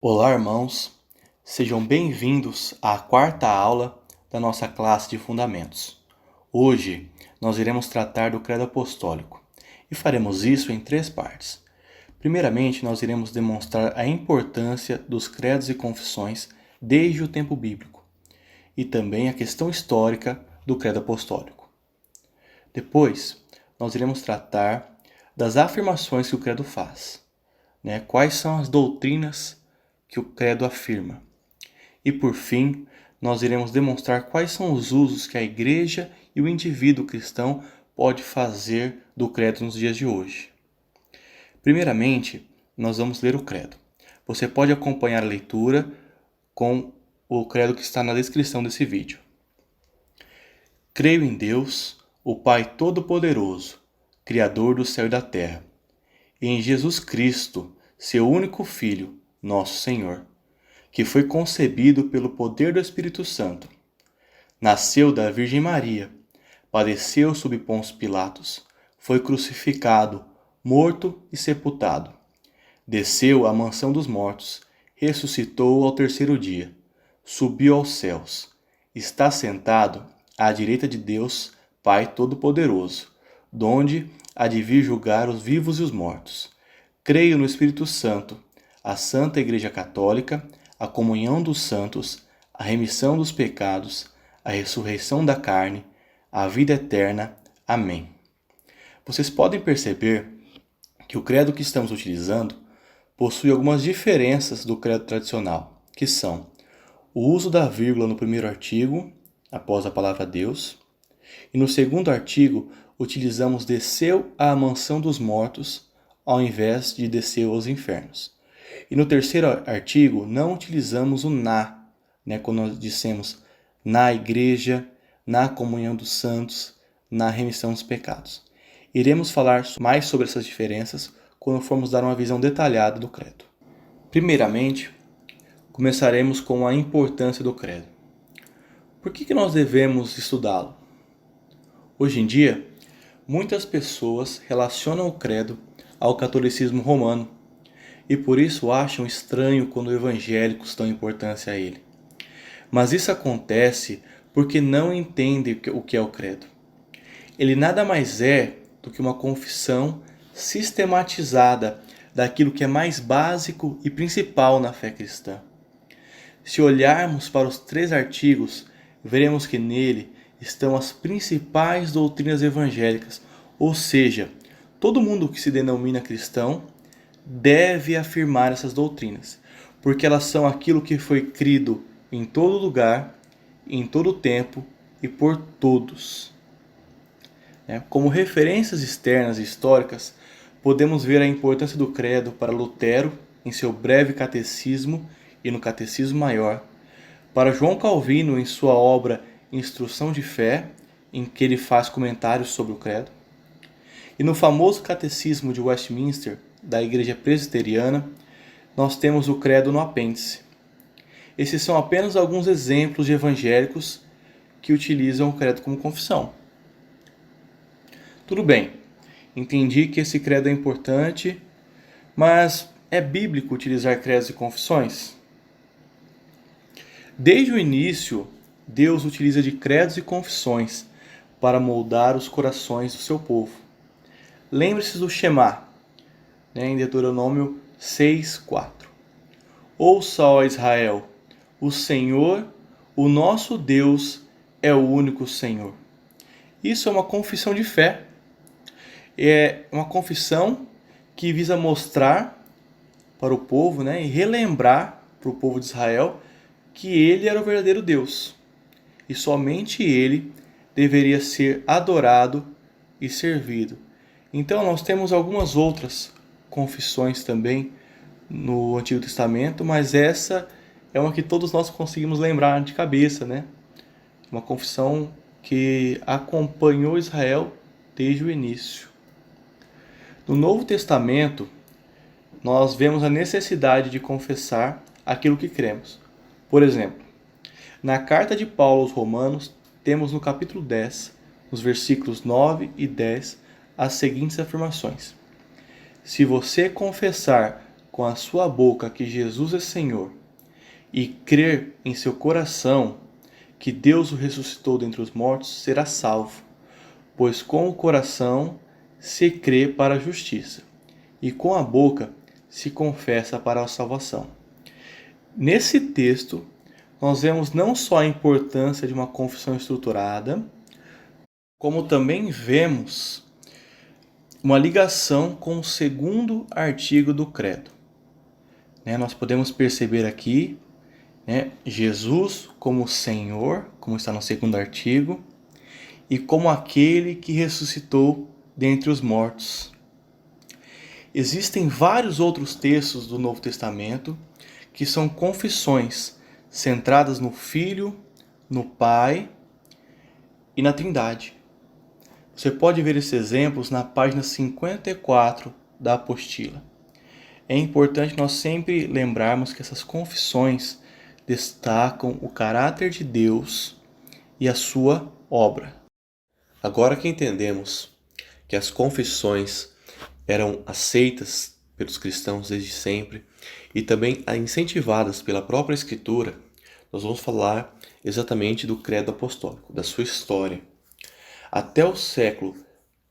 Olá, irmãos. Sejam bem-vindos à quarta aula da nossa classe de Fundamentos. Hoje, nós iremos tratar do Credo Apostólico e faremos isso em 3 partes. Primeiramente, nós iremos demonstrar a importância dos credos e confissões desde o tempo bíblico e também a questão histórica do Credo Apostólico. Depois, nós iremos tratar das afirmações que o Credo faz, quais são as doutrinas que o credo afirma. E por fim, nós iremos demonstrar quais são os usos que a igreja e o indivíduo cristão pode fazer do credo nos dias de hoje. Primeiramente, nós vamos ler o credo. Você pode acompanhar a leitura com o credo que está na descrição desse vídeo. Creio em Deus, o Pai Todo-Poderoso, Criador do céu e da terra, e em Jesus Cristo, seu único Filho, nosso Senhor, que foi concebido pelo poder do Espírito Santo. Nasceu da Virgem Maria, padeceu sob Pôncio Pilatos, foi crucificado, morto e sepultado. Desceu à mansão dos mortos, ressuscitou ao terceiro dia, subiu aos céus, está sentado à direita de Deus, Pai Todo-Poderoso, donde há de vir julgar os vivos e os mortos. Creio no Espírito Santo, a Santa Igreja Católica, a comunhão dos santos, a remissão dos pecados, a ressurreição da carne, a vida eterna. Amém. Vocês podem perceber que o credo que estamos utilizando possui algumas diferenças do credo tradicional, que são o uso da vírgula no primeiro artigo, após a palavra Deus, e no segundo artigo utilizamos desceu à mansão dos mortos, ao invés de desceu aos infernos. E no terceiro artigo, não utilizamos o na, quando nós dissemos na igreja, na comunhão dos santos, na remissão dos pecados. Iremos falar mais sobre essas diferenças quando formos dar uma visão detalhada do credo. Primeiramente, começaremos com a importância do credo. Por que nós devemos estudá-lo? Hoje em dia, muitas pessoas relacionam o credo ao catolicismo romano, e por isso acham estranho quando evangélicos dão importância a ele. Mas isso acontece porque não entendem o que é o credo. Ele nada mais é do que uma confissão sistematizada daquilo que é mais básico e principal na fé cristã. Se olharmos para os 3 artigos, veremos que nele estão as principais doutrinas evangélicas, ou seja, todo mundo que se denomina cristão deve afirmar essas doutrinas, porque elas são aquilo que foi crido em todo lugar, em todo tempo e por todos. Como referências externas e históricas, podemos ver a importância do credo para Lutero em seu breve catecismo e no Catecismo Maior, para João Calvino em sua obra Instrução de Fé, em que ele faz comentários sobre o credo, e no famoso Catecismo de Westminster, da Igreja Presbiteriana, nós temos o credo no apêndice. Esses são apenas alguns exemplos de evangélicos que utilizam o credo como confissão. Tudo bem, entendi que esse credo é importante, mas é bíblico utilizar credos e confissões? Desde o início, Deus utiliza de credos e confissões para moldar os corações do seu povo. Lembre-se do Shema, em Deuteronômio 6:4. Ouça, ó Israel, o Senhor, o nosso Deus, é o único Senhor. Isso é uma confissão de fé. É uma confissão que visa mostrar para o povo, e relembrar para o povo de Israel que ele era o verdadeiro Deus. E somente ele deveria ser adorado e servido. Então nós temos algumas outras confissões também no Antigo Testamento, mas essa é uma que todos nós conseguimos lembrar de cabeça, Uma confissão que acompanhou Israel desde o início. No Novo Testamento, nós vemos a necessidade de confessar aquilo que cremos. Por exemplo, na carta de Paulo aos Romanos, temos no capítulo 10, nos versículos 9 e 10, as seguintes afirmações: se você confessar com a sua boca que Jesus é Senhor e crer em seu coração que Deus o ressuscitou dentre os mortos, será salvo. Pois com o coração se crê para a justiça, e com a boca se confessa para a salvação. Nesse texto, nós vemos não só a importância de uma confissão estruturada, como também vemos uma ligação com o segundo artigo do credo. Nós podemos perceber aqui Jesus como Senhor, como está no segundo artigo, e como aquele que ressuscitou dentre os mortos. Existem vários outros textos do Novo Testamento que são confissões centradas no Filho, no Pai e na Trindade. Você pode ver esses exemplos na página 54 da apostila. É importante nós sempre lembrarmos que essas confissões destacam o caráter de Deus e a sua obra. Agora que entendemos que as confissões eram aceitas pelos cristãos desde sempre e também incentivadas pela própria Escritura, nós vamos falar exatamente do credo apostólico, da sua história. Até o século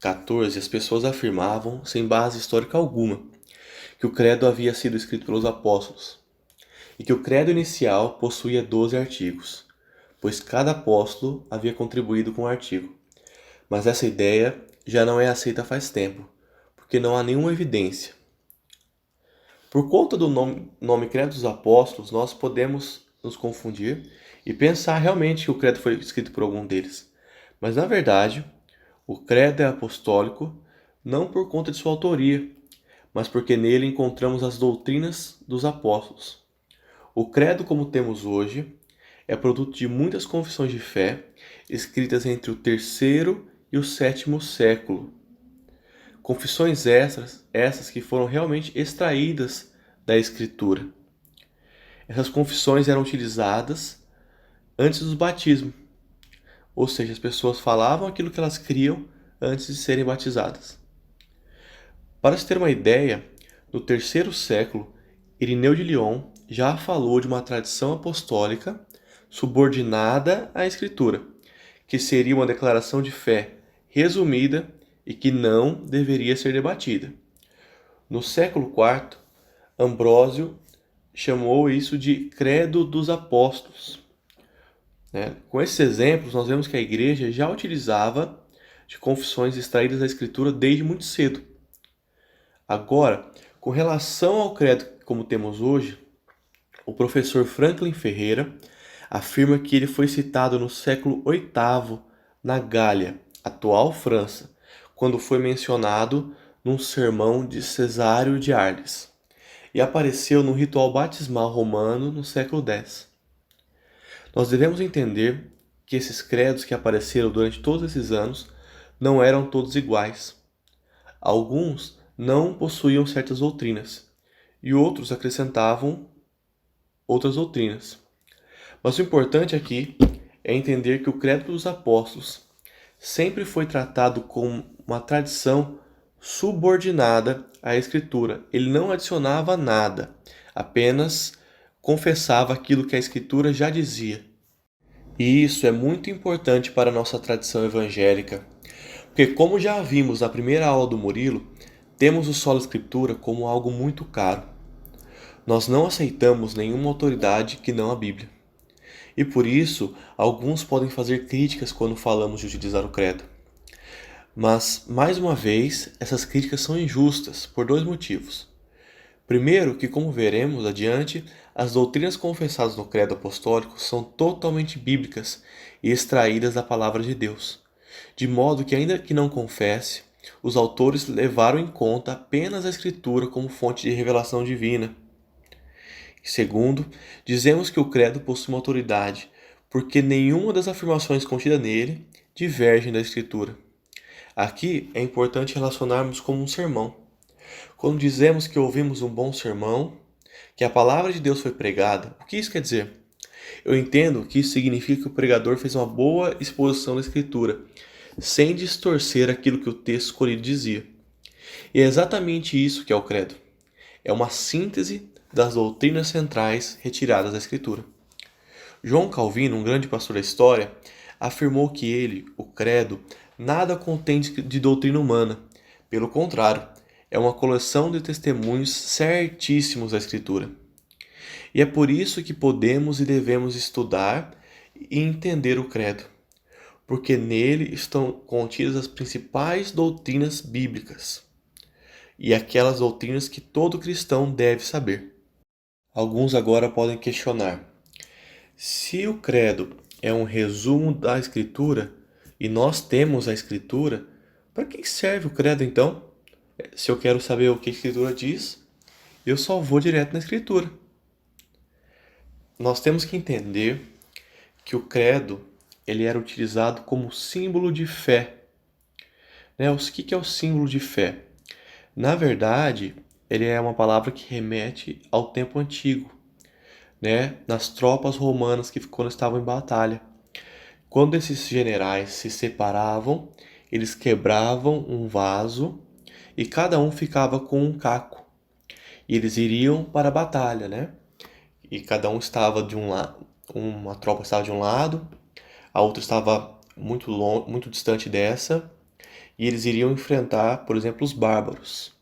XIV, as pessoas afirmavam, sem base histórica alguma, que o credo havia sido escrito pelos apóstolos e que o credo inicial possuía 12 artigos, pois cada apóstolo havia contribuído com um artigo. Mas essa ideia já não é aceita faz tempo, porque não há nenhuma evidência. Por conta do nome Credo dos Apóstolos, nós podemos nos confundir e pensar realmente que o credo foi escrito por algum deles. Mas, na verdade, o credo é apostólico não por conta de sua autoria, mas porque nele encontramos as doutrinas dos apóstolos. O credo, como temos hoje, é produto de muitas confissões de fé escritas entre o terceiro e o sétimo século. Confissões essas que foram realmente extraídas da Escritura. Essas confissões eram utilizadas antes do batismo, ou seja, as pessoas falavam aquilo que elas criam antes de serem batizadas. Para se ter uma ideia, no terceiro século, Irineu de Lyon já falou de uma tradição apostólica subordinada à Escritura, que seria uma declaração de fé resumida e que não deveria ser debatida. No século IV, Ambrósio chamou isso de Credo dos Apóstolos. Com esses exemplos, nós vemos que a Igreja já utilizava de confissões extraídas da Escritura desde muito cedo. Agora, com relação ao credo como temos hoje, o professor Franklin Ferreira afirma que ele foi citado no século VIII na Gália, atual França, quando foi mencionado num sermão de Cesário de Arles, e apareceu no ritual batismal romano no século X. Nós devemos entender que esses credos que apareceram durante todos esses anos não eram todos iguais. Alguns não possuíam certas doutrinas, e outros acrescentavam outras doutrinas. Mas o importante aqui é entender que o credo dos apóstolos sempre foi tratado como uma tradição subordinada à Escritura. Ele não adicionava nada, apenas confessava aquilo que a Escritura já dizia. E isso é muito importante para a nossa tradição evangélica, porque como já vimos na primeira aula do Murilo, temos o Sola Escritura como algo muito caro. Nós não aceitamos nenhuma autoridade que não a Bíblia. E por isso, alguns podem fazer críticas quando falamos de utilizar o credo. Mas, mais uma vez, essas críticas são injustas por dois motivos. Primeiro, que como veremos adiante, as doutrinas confessadas no credo apostólico são totalmente bíblicas e extraídas da palavra de Deus, de modo que, ainda que não confesse, os autores levaram em conta apenas a Escritura como fonte de revelação divina. Segundo, dizemos que o credo possui uma autoridade, porque nenhuma das afirmações contidas nele divergem da Escritura. Aqui é importante relacionarmos como um sermão. Quando dizemos que ouvimos um bom sermão, que a palavra de Deus foi pregada, o que isso quer dizer? Eu entendo que isso significa que o pregador fez uma boa exposição da Escritura, sem distorcer aquilo que o texto escolhido dizia. E é exatamente isso que é o credo. é uma síntese das doutrinas centrais retiradas da Escritura. João Calvino, um grande pastor da história, afirmou que ele, o credo, nada contém de doutrina humana. Pelo contrário, é uma coleção de testemunhos certíssimos da Escritura. E é por isso que podemos e devemos estudar e entender o credo, porque nele estão contidas as principais doutrinas bíblicas e aquelas doutrinas que todo cristão deve saber. Alguns agora podem questionar: se o credo é um resumo da Escritura e nós temos a Escritura, para que serve o credo então? Se eu quero saber o que a Escritura diz, eu só vou direto na Escritura. Nós temos que entender que o credo ele era utilizado como símbolo de fé. O que é o símbolo de fé? Na verdade, ele é uma palavra que remete ao tempo antigo, nas tropas romanas que quando estavam em batalha. Quando esses generais se separavam, eles quebravam um vaso e cada um ficava com um caco. E eles iriam para a batalha, E cada um estava de um lado, uma tropa estava de um lado, a outra estava muito longe, muito distante dessa, e eles iriam enfrentar, por exemplo, os bárbaros.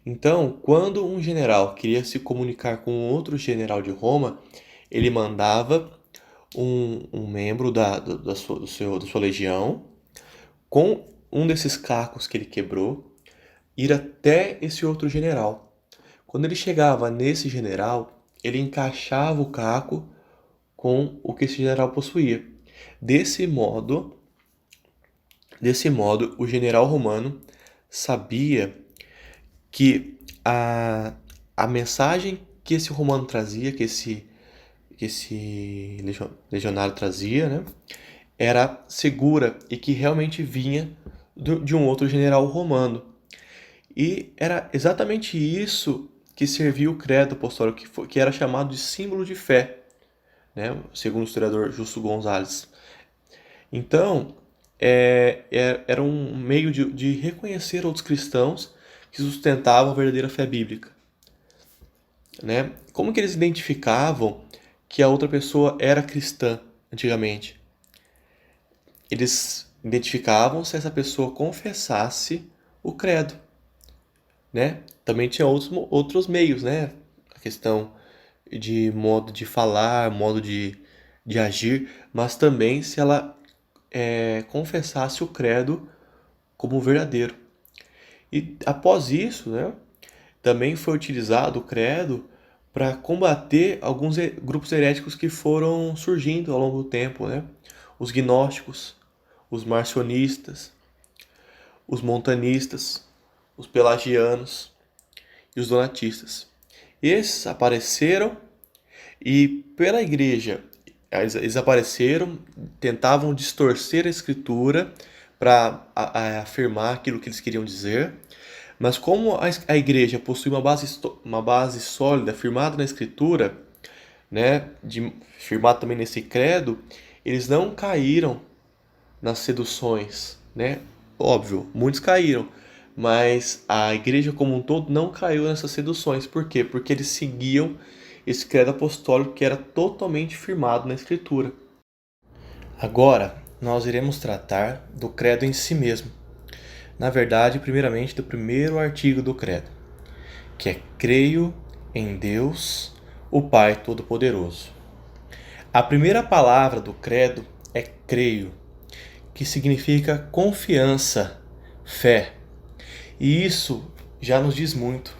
Então, quando um general queria se comunicar com outro general de Roma, ele mandava um membro da sua legião com um desses cacos que ele quebrou ir até esse outro general. Quando ele chegava nesse general, ele encaixava o caco com o que esse general possuía. Desse modo, o general romano sabia que a mensagem que esse romano trazia, que esse legionário trazia, era segura e que realmente vinha de um outro general romano. E era exatamente isso que servia o credo apostólico, que era chamado de símbolo de fé, segundo o historiador Justo Gonzalez. Então, era um meio de reconhecer outros cristãos que sustentavam a verdadeira fé bíblica. Como que eles identificavam que a outra pessoa era cristã antigamente? Eles identificavam se essa pessoa confessasse o credo. Também tinha outros meios, A questão de modo de falar, modo de agir, mas também se ela confessasse o credo como verdadeiro. E após isso, também foi utilizado o credo para combater alguns grupos heréticos que foram surgindo ao longo do tempo, Os gnósticos, os marcionistas, os montanistas, os pelagianos e os donatistas. Esses apareceram e pela igreja eles apareceram, tentavam distorcer a escritura para afirmar aquilo que eles queriam dizer, mas como a igreja possui uma base sólida, firmada na escritura, firmada também nesse credo, eles não caíram nas seduções, Óbvio, muitos caíram, mas a igreja como um todo não caiu nessas seduções. Por quê? Porque eles seguiam esse credo apostólico que era totalmente firmado na Escritura. Agora, nós iremos tratar do credo em si mesmo. Na verdade, primeiramente, do primeiro artigo do credo, que é: creio em Deus, o Pai Todo-Poderoso. A primeira palavra do credo é creio, que significa confiança, fé. E isso já nos diz muito.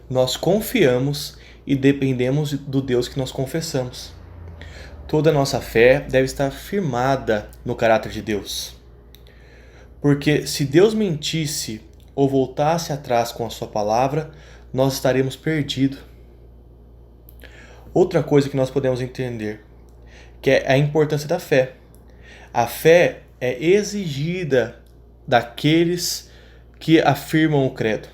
Nós confiamos e dependemos do Deus que nós confessamos. Toda a nossa fé deve estar firmada no caráter de Deus. Porque se Deus mentisse ou voltasse atrás com a sua palavra, nós estaremos perdidos. Outra coisa que nós podemos entender, que é a importância da fé. A fé é exigida daqueles que afirmam o credo.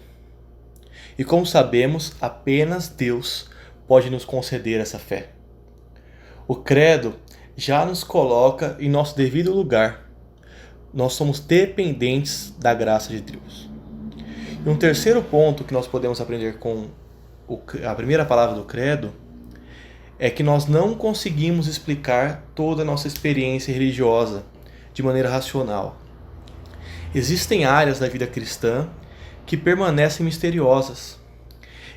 E como sabemos, apenas Deus pode nos conceder essa fé. O credo já nos coloca em nosso devido lugar. Nós somos dependentes da graça de Deus. E um terceiro ponto que nós podemos aprender com a primeira palavra do credo é que nós não conseguimos explicar toda a nossa experiência religiosa de maneira racional. Existem áreas da vida cristã que permanecem misteriosas.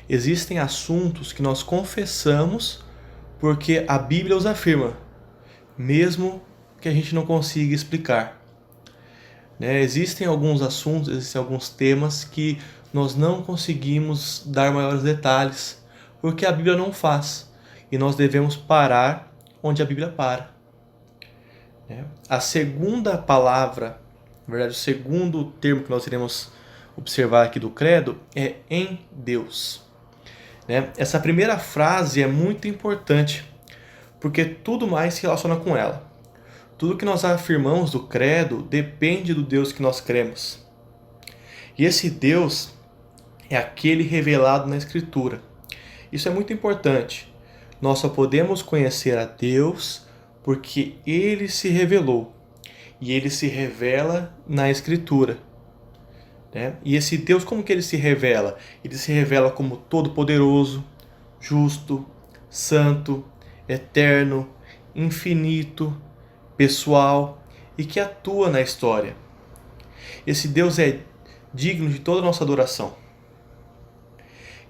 Existem assuntos que nós confessamos porque a Bíblia os afirma, mesmo que a gente não consiga explicar. Existem alguns assuntos, existem alguns temas que nós não conseguimos dar maiores detalhes, porque a Bíblia não faz, e nós devemos parar onde a Bíblia para. A segunda palavra, na verdade, o segundo termo que nós iremos observar aqui do credo é em Deus. Essa primeira frase é muito importante, porque tudo mais se relaciona com ela. Tudo que nós afirmamos do credo depende do Deus que nós cremos. E esse Deus é aquele revelado na Escritura. Isso é muito importante. Nós só podemos conhecer a Deus porque Ele se revelou. E Ele se revela na Escritura. E esse Deus, como que Ele se revela? Ele se revela como todo-poderoso, justo, santo, eterno, infinito, pessoal e que atua na história. Esse Deus é digno de toda a nossa adoração.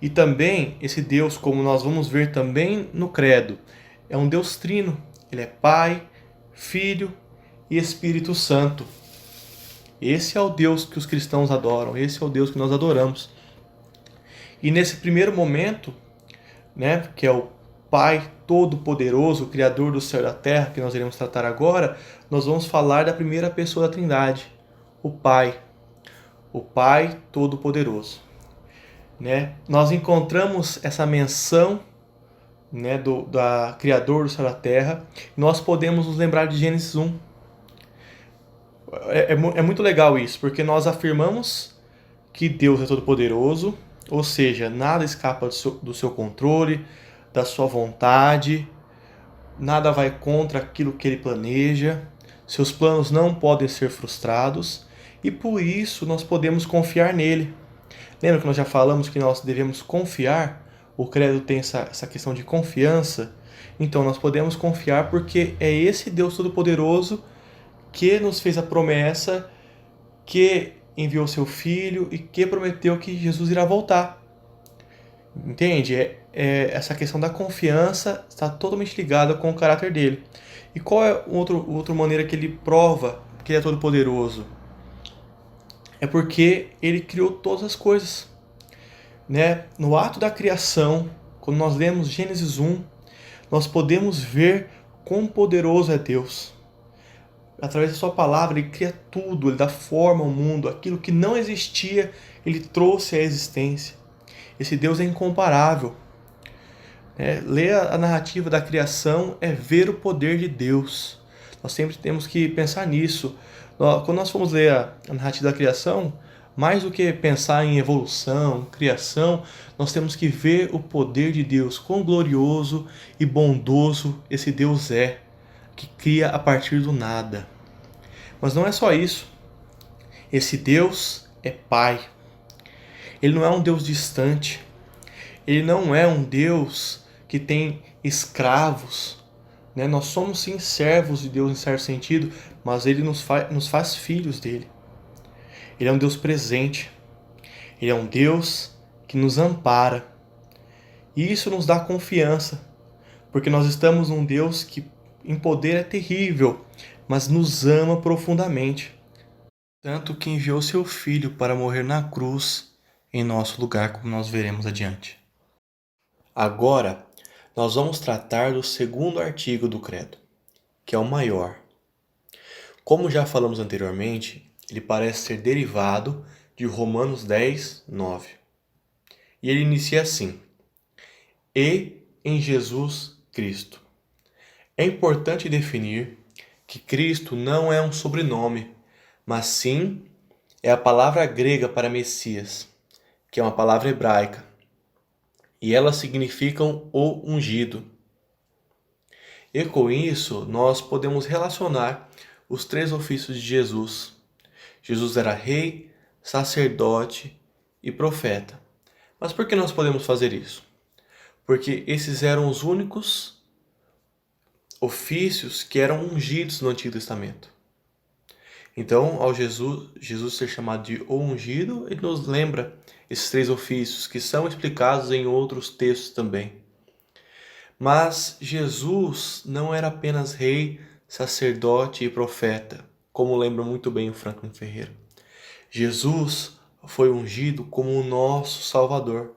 E também esse Deus, como nós vamos ver também no credo, é um Deus trino. Ele é Pai, Filho e Espírito Santo. Esse é o Deus que os cristãos adoram, esse é o Deus que nós adoramos. E nesse primeiro momento, que é o Pai Todo-Poderoso, o Criador do céu e da terra, que nós iremos tratar agora, nós vamos falar da primeira pessoa da Trindade, o Pai Todo-Poderoso. Nós encontramos essa menção do Criador do céu e da terra, e nós podemos nos lembrar de Gênesis 1. É muito legal isso, porque nós afirmamos que Deus é todo-poderoso, ou seja, nada escapa do seu controle, da sua vontade, nada vai contra aquilo que Ele planeja, seus planos não podem ser frustrados, e por isso nós podemos confiar nele. Lembra que nós já falamos que nós devemos confiar? O credo tem essa questão de confiança. Então nós podemos confiar porque é esse Deus Todo-Poderoso que nos fez a promessa, que enviou seu Filho e que prometeu que Jesus irá voltar. Entende? Essa questão da confiança está totalmente ligada com o caráter dele. E qual é outra maneira que ele prova que ele é todo-poderoso? É porque ele criou todas as coisas. No ato da criação, quando nós lemos Gênesis 1, nós podemos ver quão poderoso é Deus. Através da sua palavra, ele cria tudo, ele dá forma ao mundo, aquilo que não existia, ele trouxe à existência. Esse Deus é incomparável. Ler a narrativa da criação é ver o poder de Deus. Nós sempre temos que pensar nisso. Quando nós formos ler a narrativa da criação, mais do que pensar em evolução, criação, nós temos que ver o poder de Deus, quão glorioso e bondoso esse Deus é, que cria a partir do nada. Mas não é só isso. Esse Deus é Pai. Ele não é um Deus distante. Ele não é um Deus que tem escravos. Nós somos sim servos de Deus em certo sentido, mas Ele nos faz filhos dele. Ele é um Deus presente. Ele é um Deus que nos ampara. E isso nos dá confiança, porque nós estamos num Deus que em poder é terrível, mas nos ama profundamente. Tanto que enviou seu Filho para morrer na cruz em nosso lugar, como nós veremos adiante. Agora, nós vamos tratar do segundo artigo do credo, que é o maior. Como já falamos anteriormente, ele parece ser derivado de Romanos 10, 9. E ele inicia assim: E em Jesus Cristo. É importante definir que Cristo não é um sobrenome, mas sim é a palavra grega para Messias, que é uma palavra hebraica, e elas significam o ungido. E com isso, nós podemos relacionar os três ofícios de Jesus. Jesus era rei, sacerdote e profeta. Mas por que nós podemos fazer isso? Porque esses eram os únicos ofícios que eram ungidos no Antigo Testamento. Então, ao Jesus ser chamado de o ungido, ele nos lembra esses 3 ofícios que são explicados em outros textos também. Mas Jesus não era apenas rei, sacerdote e profeta, como lembra muito bem o Franklin Ferreira. Jesus foi ungido como o nosso Salvador.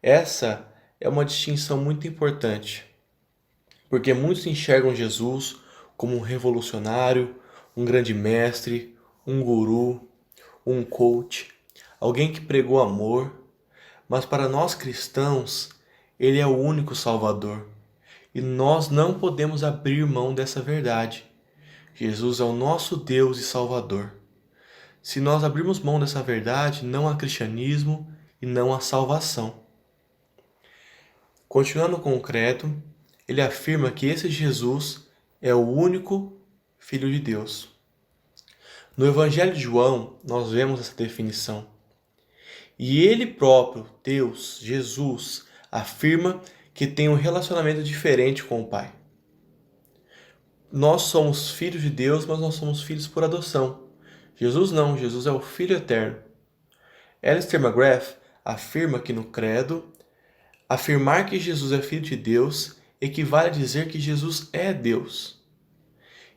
Essa é uma distinção muito importante, porque muitos enxergam Jesus como um revolucionário, um grande mestre, um guru, um coach, alguém que pregou amor, mas para nós cristãos, ele é o único Salvador. E nós não podemos abrir mão dessa verdade. Jesus é o nosso Deus e Salvador. Se nós abrirmos mão dessa verdade, não há cristianismo e não há salvação. Continuando com o credo, ele afirma que esse Jesus é o único Filho de Deus. No Evangelho de João, nós vemos essa definição. E ele próprio, Deus, Jesus, afirma que tem um relacionamento diferente com o Pai. Nós somos filhos de Deus, mas nós somos filhos por adoção. Jesus não, Jesus é o Filho eterno. Alistair McGrath afirma que no credo, afirmar que Jesus é Filho de Deus equivale a dizer que Jesus é Deus.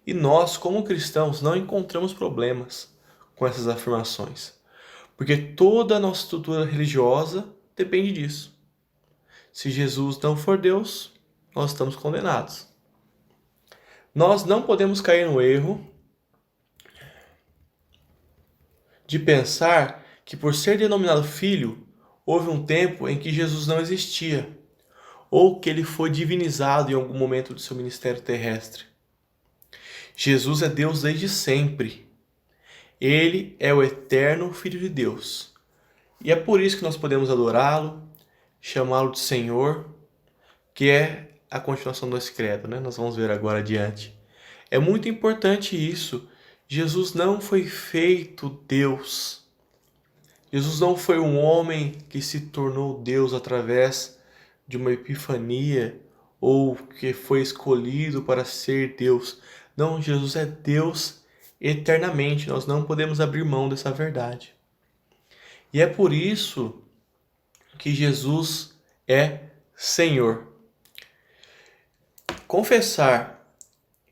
E nós, como cristãos, não encontramos problemas com essas afirmações, porque toda a nossa estrutura religiosa depende disso. Se Jesus não for Deus, nós estamos condenados. Nós não podemos cair no erro de pensar que por ser denominado Filho, houve um tempo em que Jesus não existia, ou que ele foi divinizado em algum momento do seu ministério terrestre. Jesus é Deus desde sempre. Ele é o eterno Filho de Deus. E é por isso que nós podemos adorá-lo, chamá-lo de Senhor, que é a continuação desse credo, né? Nós vamos ver agora adiante. É muito importante isso. Jesus não foi feito Deus. Jesus não foi um homem que se tornou Deus através de uma epifania ou que foi escolhido para ser Deus. Não, Jesus é Deus eternamente. Nós não podemos abrir mão dessa verdade. E é por isso que Jesus é Senhor. Confessar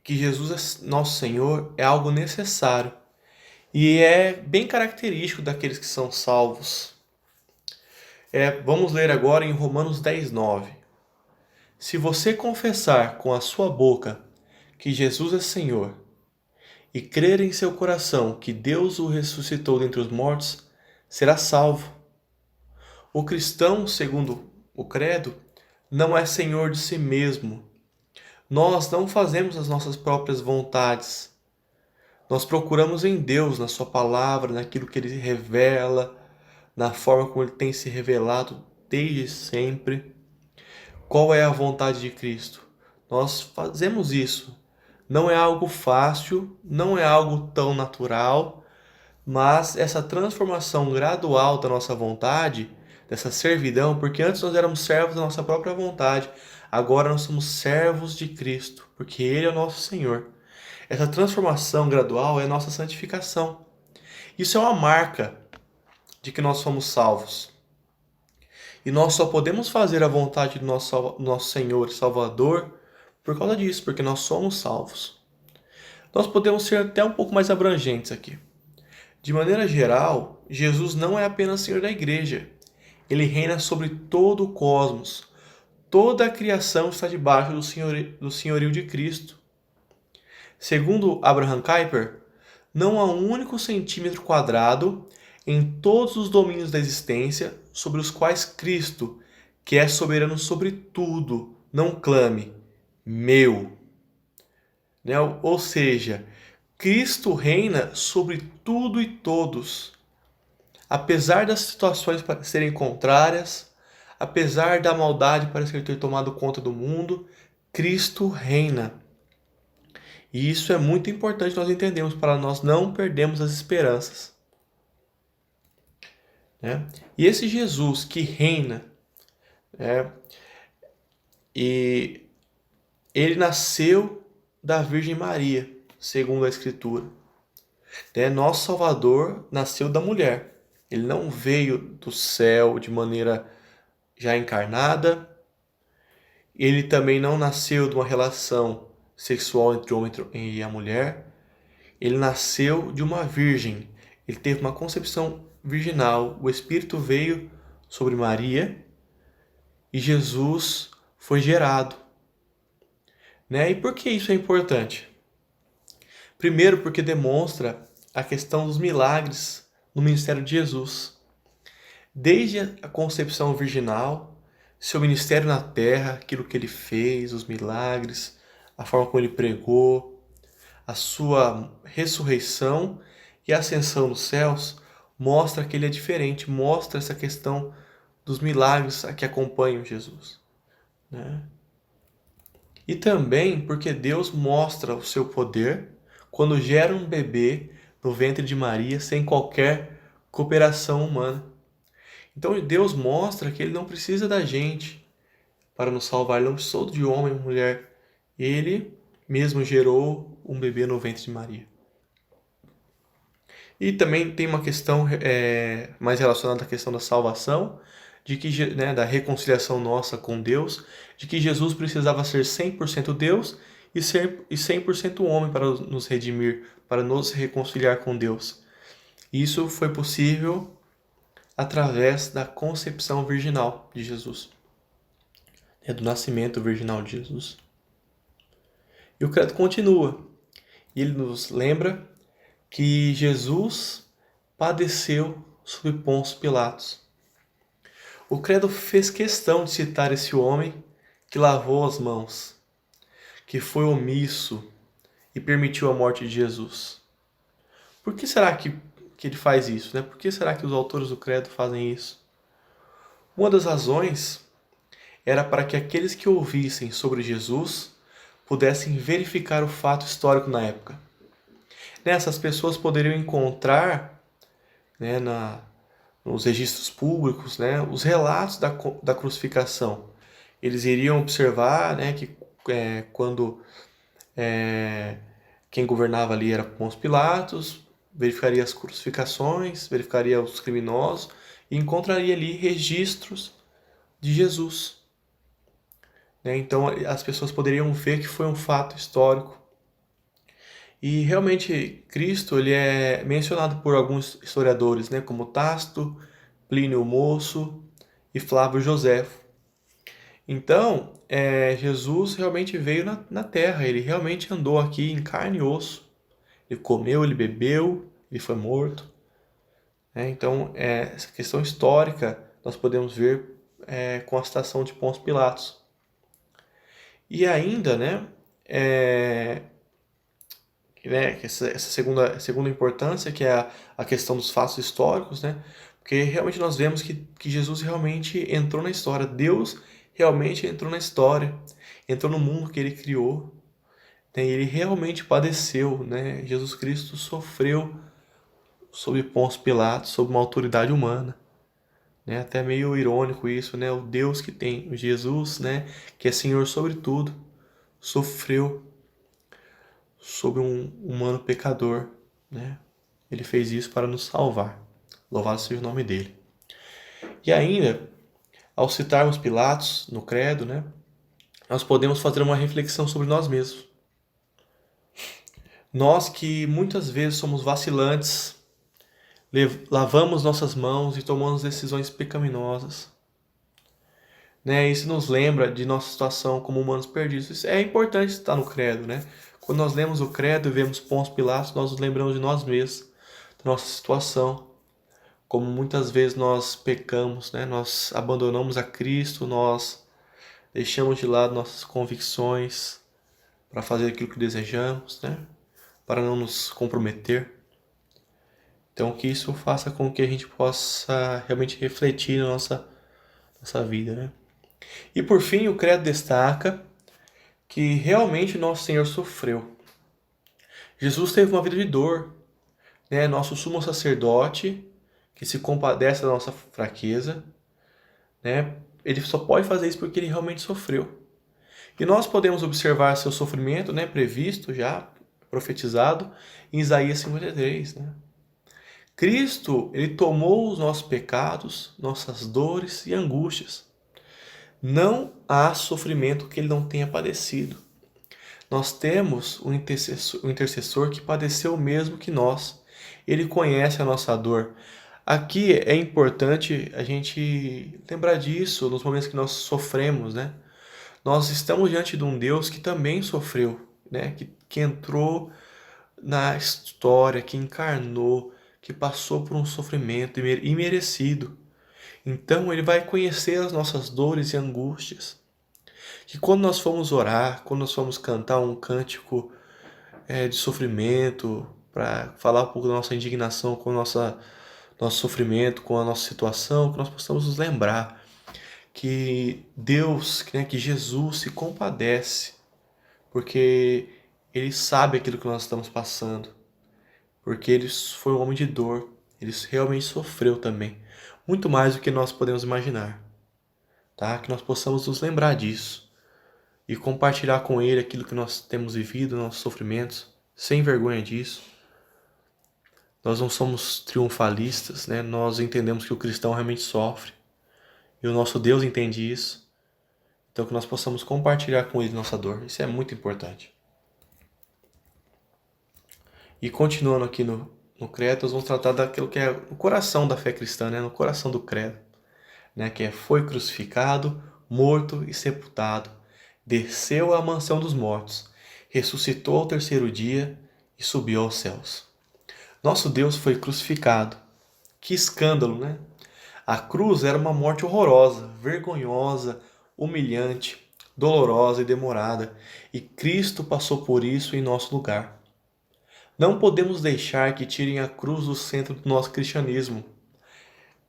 que Jesus é nosso Senhor é algo necessário e é bem característico daqueles que são salvos. Vamos ler agora em Romanos 10:9. Se você confessar com a sua boca que Jesus é Senhor e crer em seu coração que Deus o ressuscitou dentre os mortos, será salvo. O cristão, segundo o credo, não é senhor de si mesmo. Nós não fazemos as nossas próprias vontades. Nós procuramos em Deus, na sua palavra, naquilo que Ele revela, na forma como Ele tem se revelado desde sempre. Qual é a vontade de Cristo? Nós fazemos isso. Não é algo fácil, não é algo tão natural, mas essa transformação gradual da nossa vontade, dessa servidão, porque antes nós éramos servos da nossa própria vontade, agora nós somos servos de Cristo, porque Ele é o nosso Senhor. Essa transformação gradual é a nossa santificação. Isso é uma marca de que nós somos salvos. E nós só podemos fazer a vontade do nosso Senhor e Salvador por causa disso, porque nós somos salvos. Nós podemos ser até um pouco mais abrangentes aqui. De maneira geral, Jesus não é apenas Senhor da igreja. Ele reina sobre todo o cosmos. Toda a criação está debaixo do senhorio de Cristo. Segundo Abraham Kuyper, não há um único centímetro quadrado em todos os domínios da existência sobre os quais Cristo, que é soberano sobre tudo, não clame, meu. Ou seja, Cristo reina sobre tudo e todos. Apesar das situações serem contrárias, apesar da maldade parecer ter tomado conta do mundo, Cristo reina. E isso é muito importante nós entendermos para nós não perdermos as esperanças. né? E esse Jesus que reina, né? E ele nasceu da Virgem Maria, segundo a Escritura. Né? Nosso Salvador nasceu da mulher. Ele não veio do céu de maneira já encarnada. Ele também não nasceu de uma relação sexual entre o homem e a mulher. Ele nasceu de uma virgem. Ele teve uma concepção virginal. O Espírito veio sobre Maria e Jesus foi gerado. Né? E por que isso é importante? Primeiro, porque demonstra a questão dos milagres no ministério de Jesus. Desde a concepção virginal, seu ministério na terra, aquilo que ele fez, os milagres, a forma como ele pregou, a sua ressurreição e ascensão nos céus, mostra que ele é diferente, mostra essa questão dos milagres que acompanham Jesus. Né? E também porque Deus mostra o seu poder quando gera um bebê no ventre de Maria sem qualquer cooperação humana. Então Deus mostra que ele não precisa da gente para nos salvar, ele não precisou de homem ou mulher. Ele mesmo gerou um bebê no ventre de Maria. E também tem uma questão mais relacionada à questão da salvação, de que, né, da reconciliação nossa com Deus, de que Jesus precisava ser 100% Deus e 100% homem para nos redimir, para nos reconciliar com Deus. Isso foi possível através da concepção virginal de Jesus, do nascimento virginal de Jesus. E o credo continua, e ele nos lembra que Jesus padeceu sob Pôncio Pilatos. O credo fez questão de citar esse homem que lavou as mãos, que foi omisso e permitiu a morte de Jesus. Por que será que ele faz isso? Né? Por que será que os autores do credo fazem isso? Uma das razões era para que aqueles que ouvissem sobre Jesus pudessem verificar o fato histórico na época. Essas pessoas poderiam encontrar, né, nos registros públicos, né, os relatos da crucificação. Eles iriam observar, né, que quando quem governava ali era Pôncio Pilatos, verificaria as crucificações, verificaria os criminosos e encontraria ali registros de Jesus. Né? Então as pessoas poderiam ver que foi um fato histórico. E realmente Cristo ele é mencionado por alguns historiadores, né, como Tácito, Plínio o Moço e Flávio Joséfo. Então, Jesus realmente veio na terra, ele realmente andou aqui em carne e osso. Ele comeu, ele bebeu, ele foi morto. Então, essa questão histórica nós podemos ver com a citação de Pôncio Pilatos. E ainda, essa segunda importância, que é a questão dos fatos históricos, né? Porque realmente nós vemos que Jesus realmente entrou na história. Deus realmente entrou na história, entrou no mundo que ele criou. Né? E ele realmente padeceu, né? Jesus Cristo sofreu sob Pôncio Pilatos, sob uma autoridade humana. Né? Até meio irônico isso, né? O Deus que tem, o Jesus, né? Que é Senhor sobre tudo, sofreu sobre um humano pecador, né? Ele fez isso para nos salvar. Louvado seja o nome dele. E ainda, ao citarmos Pilatos no credo, né? Nós podemos fazer uma reflexão sobre nós mesmos. Nós que muitas vezes somos vacilantes, lavamos nossas mãos e tomamos decisões pecaminosas. Né? Isso nos lembra de nossa situação como humanos perdidos. Isso é importante estar no credo, né? Quando nós lemos o credo e vemos Pôncio Pilatos, nós nos lembramos de nós mesmos, da nossa situação. Como muitas vezes nós pecamos, né? Nós abandonamos a Cristo, nós deixamos de lado nossas convicções para fazer aquilo que desejamos, né? Para não nos comprometer. Então que isso faça com que a gente possa realmente refletir na nossa vida, né? E por fim, o credo destaca que realmente nosso Senhor sofreu. Jesus teve uma vida de dor, né? Nosso sumo sacerdote, que se compadece da nossa fraqueza, né? Ele só pode fazer isso porque ele realmente sofreu. E nós podemos observar seu sofrimento, né, previsto já, profetizado, em Isaías 53, né? Cristo, ele tomou os nossos pecados, nossas dores e angústias. Não há sofrimento que ele não tenha padecido. Nós temos um intercessor que padeceu o mesmo que nós. Ele conhece a nossa dor. Aqui é importante a gente lembrar disso nos momentos que nós sofremos, né? Nós estamos diante de um Deus que também sofreu, né? Que entrou na história, que encarnou, que passou por um sofrimento imerecido. Então ele vai conhecer as nossas dores e angústias. Que quando nós formos orar, quando nós formos cantar um cântico de sofrimento, para falar um pouco da nossa indignação com nosso sofrimento, com a nossa situação, que nós possamos nos lembrar que Deus, né, que Jesus se compadece, porque Ele sabe aquilo que nós estamos passando, porque Ele foi um homem de dor, Ele realmente sofreu também, muito mais do que nós podemos imaginar, tá? Que nós possamos nos lembrar disso e compartilhar com Ele aquilo que nós temos vivido, nossos sofrimentos, sem vergonha disso. Nós não somos triunfalistas, né? Nós entendemos que o cristão realmente sofre, e o nosso Deus entende isso. Então que nós possamos compartilhar com Ele nossa dor. Isso é muito importante. E continuando aqui no credo, nós vamos tratar daquilo que é o coração da fé cristã, né? No coração do credo, né? Que é: foi crucificado, morto e sepultado, desceu à mansão dos mortos, ressuscitou ao terceiro dia e subiu aos céus. Nosso Deus foi crucificado. Que escândalo, né? A cruz era uma morte horrorosa, vergonhosa, humilhante, dolorosa e demorada, e Cristo passou por isso em nosso lugar. Não podemos deixar que tirem a cruz do centro do nosso cristianismo.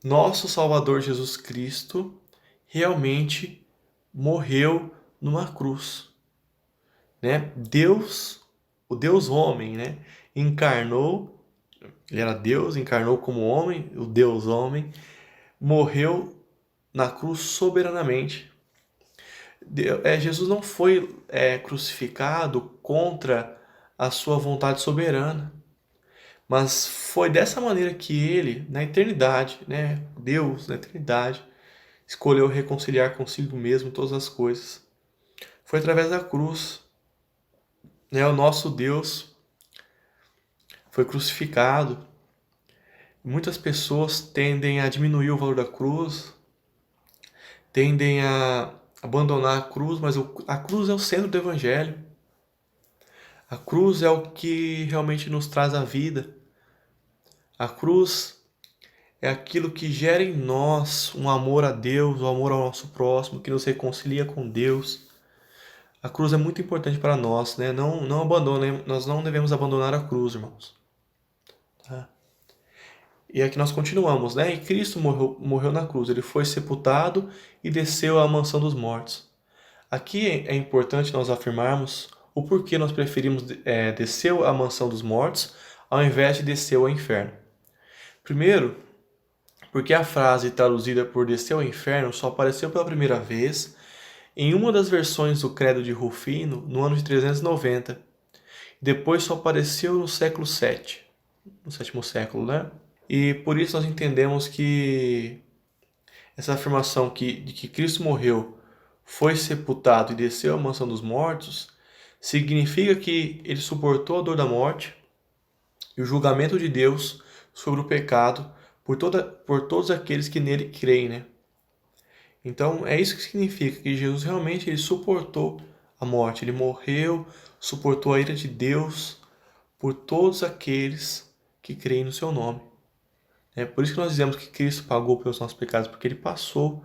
Nosso Salvador Jesus Cristo realmente morreu numa cruz, né? Deus, o Deus homem, né? Encarnou, ele era Deus, encarnou como homem, o Deus homem, morreu na cruz soberanamente. Jesus não foi crucificado contra a sua vontade soberana, mas foi dessa maneira que ele, na eternidade, né, Deus na eternidade, escolheu reconciliar consigo mesmo todas as coisas. Foi através da cruz, né, o nosso Deus foi crucificado. Muitas pessoas tendem a diminuir o valor da cruz, tendem a abandonar a cruz, mas a cruz é o centro do Evangelho. A cruz é o que realmente nos traz a vida. A cruz é aquilo que gera em nós um amor a Deus, um amor ao nosso próximo, que nos reconcilia com Deus. A cruz é muito importante para nós, né? Não abandone, nós não devemos abandonar a cruz, irmãos. Tá? E aqui nós continuamos, né? E Cristo morreu na cruz, ele foi sepultado e desceu à mansão dos mortos. Aqui é importante nós afirmarmos o porquê nós preferimos descer à mansão dos mortos ao invés de descer ao inferno. Primeiro, porque a frase traduzida por descer ao inferno só apareceu pela primeira vez em uma das versões do Credo de Rufino no ano de 390. Depois só apareceu no século VII, no sétimo século, né? E por isso nós entendemos que essa afirmação de que Cristo morreu, foi sepultado e desceu à mansão dos mortos, significa que ele suportou a dor da morte e o julgamento de Deus sobre o pecado por todos aqueles que nele creem, né? Então é isso que significa que Jesus realmente ele suportou a morte, ele morreu, suportou a ira de Deus por todos aqueles que creem no seu nome. É por isso que nós dizemos que Cristo pagou pelos nossos pecados, porque ele passou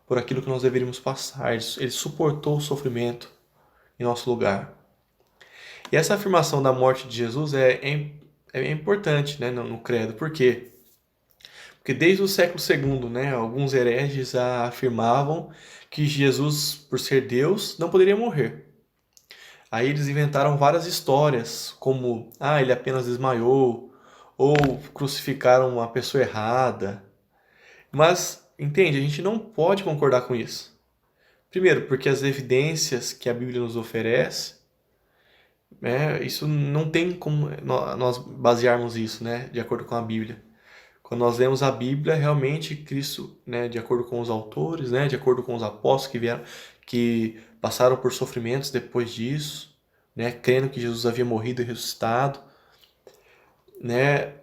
por aquilo que nós deveríamos passar, ele suportou o sofrimento em nosso lugar. E essa afirmação da morte de Jesus é importante, né, no credo. Por quê? Porque desde o século II, né, alguns hereges afirmavam que Jesus, por ser Deus, não poderia morrer. Aí eles inventaram várias histórias, como ele apenas desmaiou, ou crucificaram uma pessoa errada. Mas, entende, a gente não pode concordar com isso. Primeiro, porque as evidências que a Bíblia nos oferece, né, isso não tem como nós basearmos isso, né, de acordo com a Bíblia. Quando nós lemos a Bíblia, realmente Cristo, né, de acordo com os autores, né, de acordo com os apóstolos que vieram, que passaram por sofrimentos depois disso, né, crendo que Jesus havia morrido e ressuscitado, né,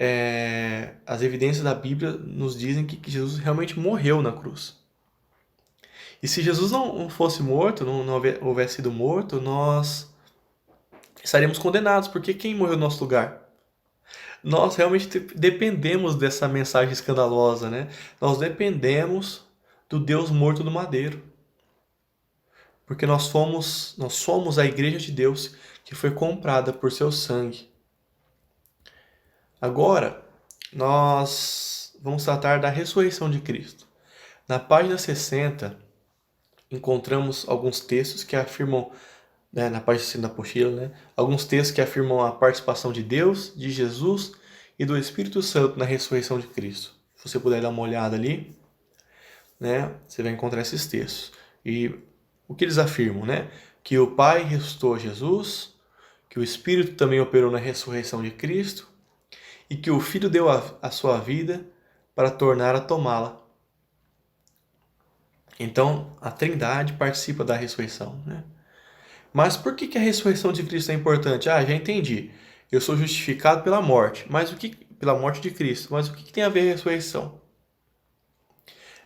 as evidências da Bíblia nos dizem que Jesus realmente morreu na cruz. E se Jesus não fosse morto, não houvesse sido morto, nós estaríamos condenados, porque quem morreu no nosso lugar? Nós realmente dependemos dessa mensagem escandalosa, né? Nós dependemos do Deus morto do madeiro. Porque nós somos a igreja de Deus que foi comprada por seu sangue. Agora, nós vamos tratar da ressurreição de Cristo. Na página 60, encontramos alguns textos que afirmam, né, na página 60 da apostila, né, alguns textos que afirmam a participação de Deus, de Jesus e do Espírito Santo na ressurreição de Cristo. Se você puder dar uma olhada ali, né, você vai encontrar esses textos. E o que eles afirmam, né? Que o Pai ressuscitou Jesus, que o Espírito também operou na ressurreição de Cristo e que o Filho deu a sua vida para tornar a tomá-la. Então, a Trindade participa da ressurreição, né? Mas por que a ressurreição de Cristo é importante? Já entendi. Eu sou justificado pela morte, pela morte de Cristo. Mas o que tem a ver a ressurreição?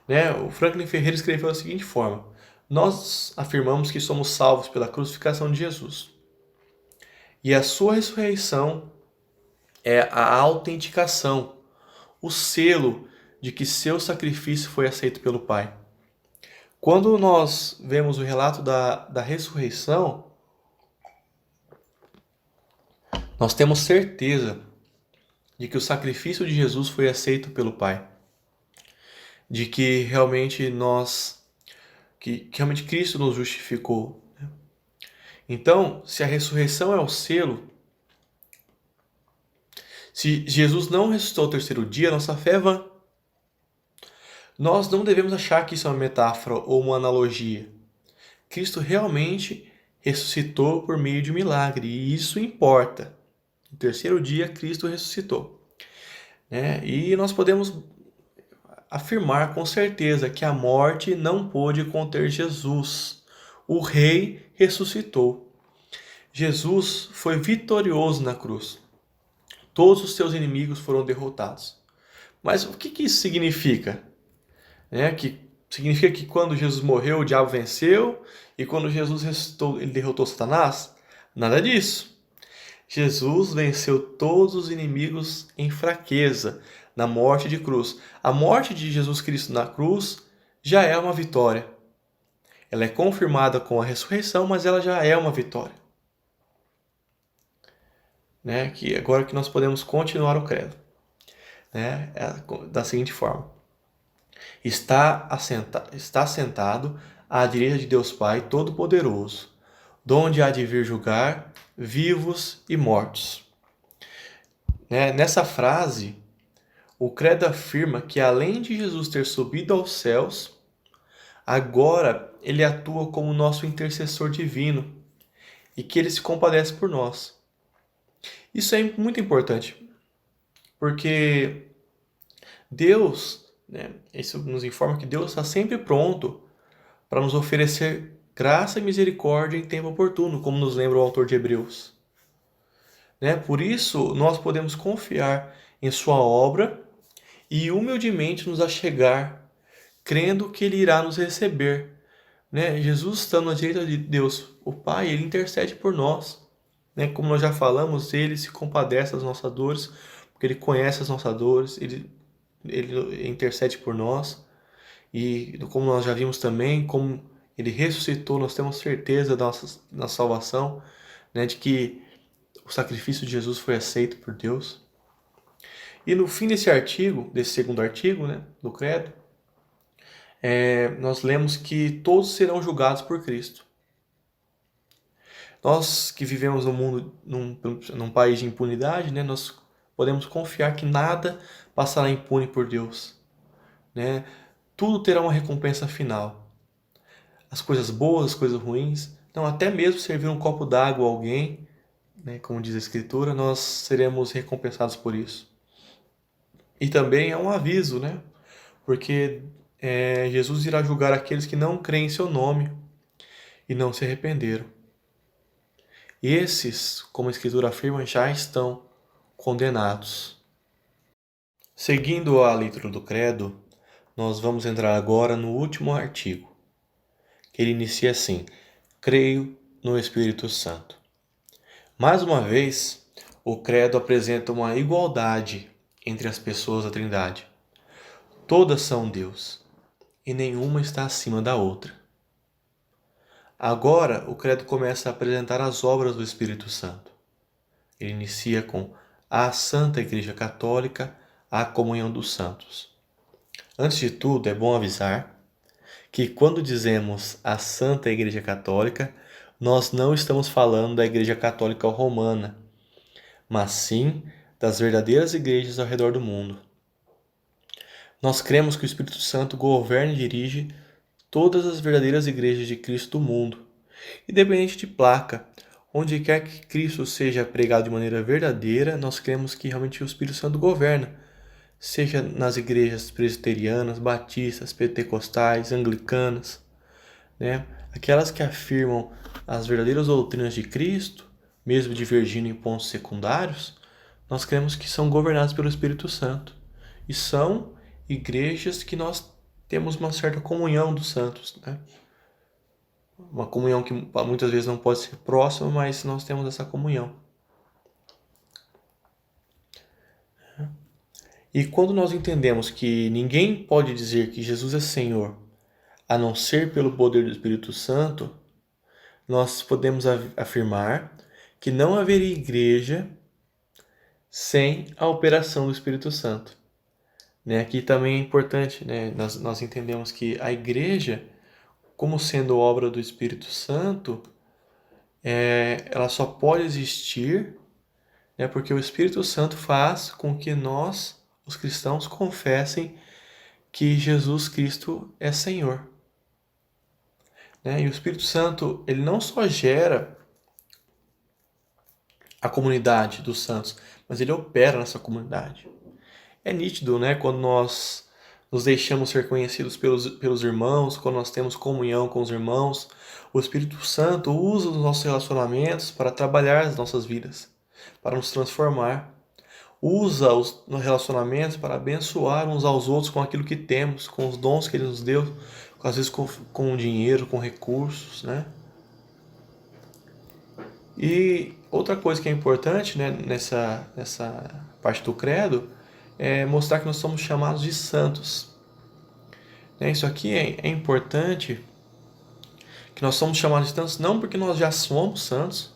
Né? O Franklin Ferreira escreveu da seguinte forma: nós afirmamos que somos salvos pela crucificação de Jesus. E a sua ressurreição é a autenticação, o selo de que seu sacrifício foi aceito pelo Pai. Quando nós vemos o relato da ressurreição, nós temos certeza de que o sacrifício de Jesus foi aceito pelo Pai. De que realmente que realmente Cristo nos justificou. Então, se a ressurreição é o selo, se Jesus não ressuscitou ao terceiro dia, nossa fé é vã. Nós não devemos achar que isso é uma metáfora ou uma analogia. Cristo realmente ressuscitou por meio de um milagre, e isso importa. No terceiro dia, Cristo ressuscitou. Né? E nós podemos afirmar com certeza que a morte não pôde conter Jesus. O Rei ressuscitou. Jesus foi vitorioso na cruz. Todos os seus inimigos foram derrotados. Mas o que isso significa? Que significa que quando Jesus morreu, o diabo venceu, e quando Jesus ressuscitou, ele derrotou Satanás? Nada disso. Jesus venceu todos os inimigos em fraqueza, na morte de cruz. A morte de Jesus Cristo na cruz já é uma vitória. Ela é confirmada com a ressurreição, mas ela já é uma vitória. Que agora que nós podemos continuar o credo. Da seguinte forma: está sentado à direita de Deus Pai Todo-Poderoso, donde há de vir julgar vivos e mortos. Nessa frase, o credo afirma que além de Jesus ter subido aos céus, agora ele atua como nosso intercessor divino e que ele se compadece por nós. Isso é muito importante, porque Deus, isso nos informa que Deus está sempre pronto para nos oferecer graça e misericórdia em tempo oportuno, como nos lembra o autor de Hebreus. Por isso, nós podemos confiar em sua obra e humildemente nos achegar, crendo que ele irá nos receber. Jesus estando à direita de Deus, o Pai, ele intercede por nós. Como nós já falamos, ele se compadece das nossas dores, porque ele conhece as nossas dores, ele intercede por nós. E como nós já vimos também, como ele ressuscitou, nós temos certeza da nossa salvação, de que o sacrifício de Jesus foi aceito por Deus. E no fim desse segundo artigo, do credo, nós lemos que todos serão julgados por Cristo. Nós que vivemos num mundo, num país de impunidade, nós podemos confiar que nada passará impune por Deus, né? Tudo terá uma recompensa final. As coisas boas, as coisas ruins, não, até mesmo servir um copo d'água a alguém, né, como diz a Escritura, nós seremos recompensados por isso. E também é um aviso, né? Porque Jesus irá julgar aqueles que não creem em seu nome e não se arrependeram. Esses, como a Escritura afirma, já estão condenados. Seguindo a leitura do Credo, nós vamos entrar agora no último artigo, que ele inicia assim: creio no Espírito Santo. Mais uma vez, o Credo apresenta uma igualdade entre as pessoas da Trindade. Todas são Deus, e nenhuma está acima da outra. Agora, o Credo começa a apresentar as obras do Espírito Santo. Ele inicia com a Santa Igreja Católica, a comunhão dos santos. Antes de tudo, é bom avisar que quando dizemos a Santa Igreja Católica, nós não estamos falando da Igreja Católica Romana, mas sim das verdadeiras igrejas ao redor do mundo. Nós cremos que o Espírito Santo governa e dirige todas as verdadeiras igrejas de Cristo do mundo, independente de placa. Onde quer que Cristo seja pregado de maneira verdadeira, nós cremos que realmente o Espírito Santo governa, seja nas igrejas presbiterianas, batistas, pentecostais, anglicanas, né? Aquelas que afirmam as verdadeiras doutrinas de Cristo, mesmo divergindo em pontos secundários, nós cremos que são governadas pelo Espírito Santo. E são igrejas que nós temos uma certa comunhão dos santos, né? Uma comunhão que muitas vezes não pode ser próxima, mas nós temos essa comunhão. E quando nós entendemos que ninguém pode dizer que Jesus é Senhor, a não ser pelo poder do Espírito Santo, nós podemos afirmar que não haveria igreja sem a operação do Espírito Santo. Né? Aqui também é importante, né? Nós entendemos que a igreja, como sendo obra do Espírito Santo, ela só pode existir, né? Porque o Espírito Santo faz com que nós, os cristãos, confessem que Jesus Cristo é Senhor. Né? E o Espírito Santo, ele não só gera a comunidade dos santos, mas ele opera nessa comunidade. É nítido, né? Quando nós nos deixamos ser conhecidos pelos irmãos, quando nós temos comunhão com os irmãos, o Espírito Santo usa os nossos relacionamentos para trabalhar as nossas vidas, para nos transformar. Usa os relacionamentos para abençoar uns aos outros com aquilo que temos, com os dons que Ele nos deu, às vezes com dinheiro, com recursos, né? E outra coisa que é importante, né, nessa parte do credo é mostrar que nós somos chamados de santos. Isso aqui é importante, que nós somos chamados de santos não porque nós já somos santos,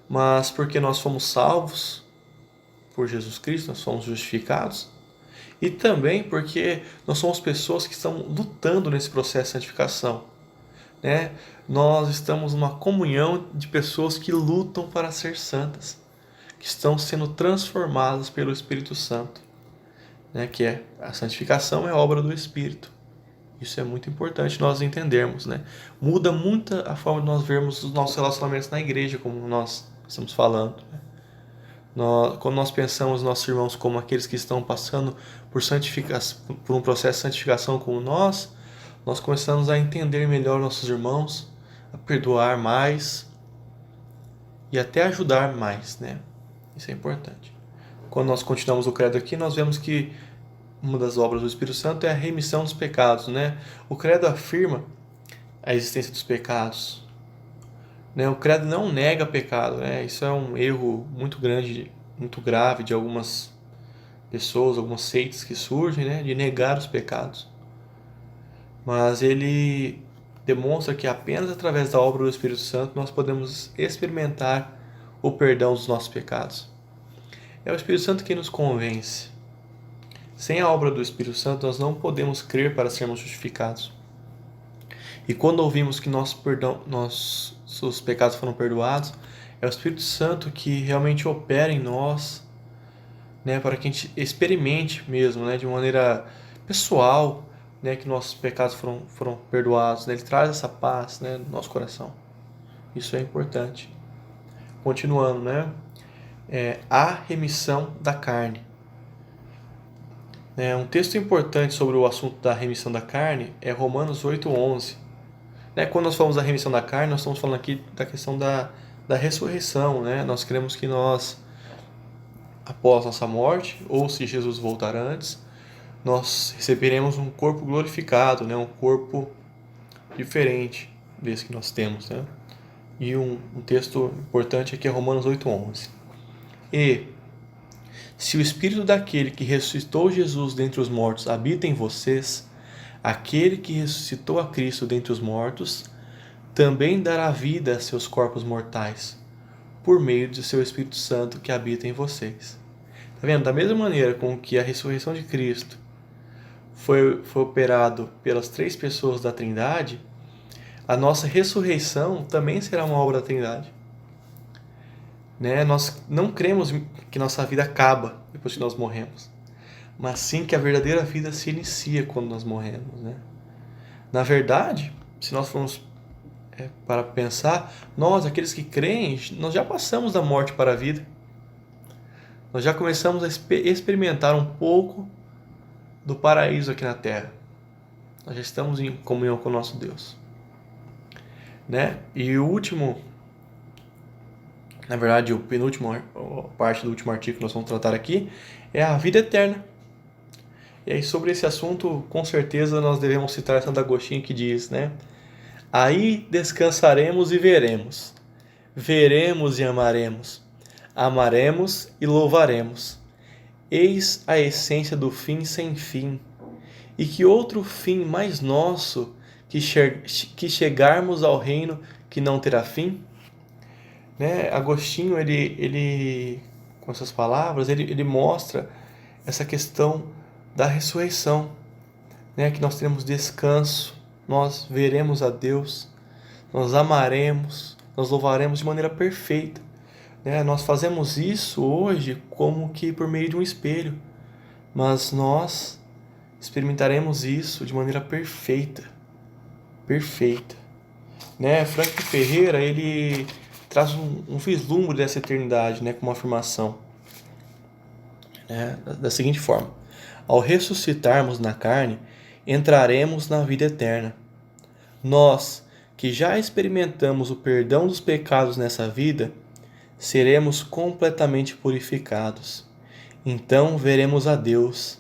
mas porque nós fomos salvos por Jesus Cristo, nós somos justificados, e também porque nós somos pessoas que estão lutando nesse processo de santificação. Né? Nós estamos numa comunhão de pessoas que lutam para ser santas, que estão sendo transformadas pelo Espírito Santo, né? Que a santificação é obra do Espírito. Isso é muito importante nós entendermos, né? Muda muito a forma de nós vermos os nossos relacionamentos na igreja, como nós estamos falando, né? Quando nós pensamos nossos irmãos como aqueles que estão passando por um processo de santificação como nós começamos a entender melhor nossos irmãos, a perdoar mais e até ajudar mais, né? Isso é importante. Quando nós continuamos o credo aqui, nós vemos que uma das obras do Espírito Santo é a remissão dos pecados, né? O credo afirma a existência dos pecados, né? O credo não nega pecado, né? Isso é um erro muito grande, muito grave de algumas pessoas, algumas seitas que surgem, né? De negar os pecados. Mas ele demonstra que apenas através da obra do Espírito Santo nós podemos experimentar o perdão dos nossos pecados. É o Espírito Santo que nos convence. Sem a obra do Espírito Santo nós não podemos crer para sermos justificados. E quando ouvimos que nossos pecados foram perdoados, é o Espírito Santo que realmente opera em nós né, para que a gente experimente mesmo, né, de maneira pessoal, né, que nossos pecados foram perdoados, né? Ele traz essa paz, né, no nosso coração. Isso é importante. Continuando, né? A remissão da carne. Um texto importante sobre o assunto da remissão da carne é Romanos 8:11. Né? Quando nós falamos da remissão da carne, nós estamos falando aqui da questão da ressurreição. Né? Nós cremos que nós, após nossa morte, ou se Jesus voltar antes, nós receberemos um corpo glorificado, né? Um corpo diferente desse que nós temos. Né? E um texto importante aqui é Romanos 8:11. E se o Espírito daquele que ressuscitou Jesus dentre os mortos habita em vocês, aquele que ressuscitou a Cristo dentre os mortos também dará vida a seus corpos mortais, por meio de seu Espírito Santo que habita em vocês. Tá vendo? Da mesma maneira com que a ressurreição de Cristo foi operado pelas 3 pessoas da Trindade, a nossa ressurreição também será uma obra da Trindade. Né? Nós não cremos que nossa vida acaba depois que nós morremos, mas sim que a verdadeira vida se inicia quando nós morremos. Né? Na verdade, se nós formos para pensar, nós, aqueles que creem, nós já passamos da morte para a vida. Nós já começamos a experimentar um pouco do paraíso aqui na Terra. Nós já estamos em comunhão com o nosso Deus. Né? E o último, na verdade, o penúltimo, a parte do último artigo que nós vamos tratar aqui é a vida eterna. E aí sobre esse assunto, com certeza nós devemos citar Santo Agostinho que diz, né? Aí descansaremos e veremos. Veremos e amaremos. Amaremos e louvaremos. Eis a essência do fim sem fim. E que outro fim mais nosso que chegarmos ao reino que não terá fim? Né? Agostinho, ele com essas palavras, ele mostra essa questão da ressurreição, né? Que nós teremos descanso, nós veremos a Deus, nós amaremos, nós louvaremos de maneira perfeita. Né? Nós fazemos isso hoje como que por meio de um espelho, mas nós experimentaremos isso de maneira perfeita. Perfeita. Né? Frank Ferreira, ele traz um vislumbre dessa eternidade, né, como uma afirmação, né, da seguinte forma: ao ressuscitarmos na carne, entraremos na vida eterna. Nós, que já experimentamos o perdão dos pecados nessa vida, seremos completamente purificados. Então veremos a Deus,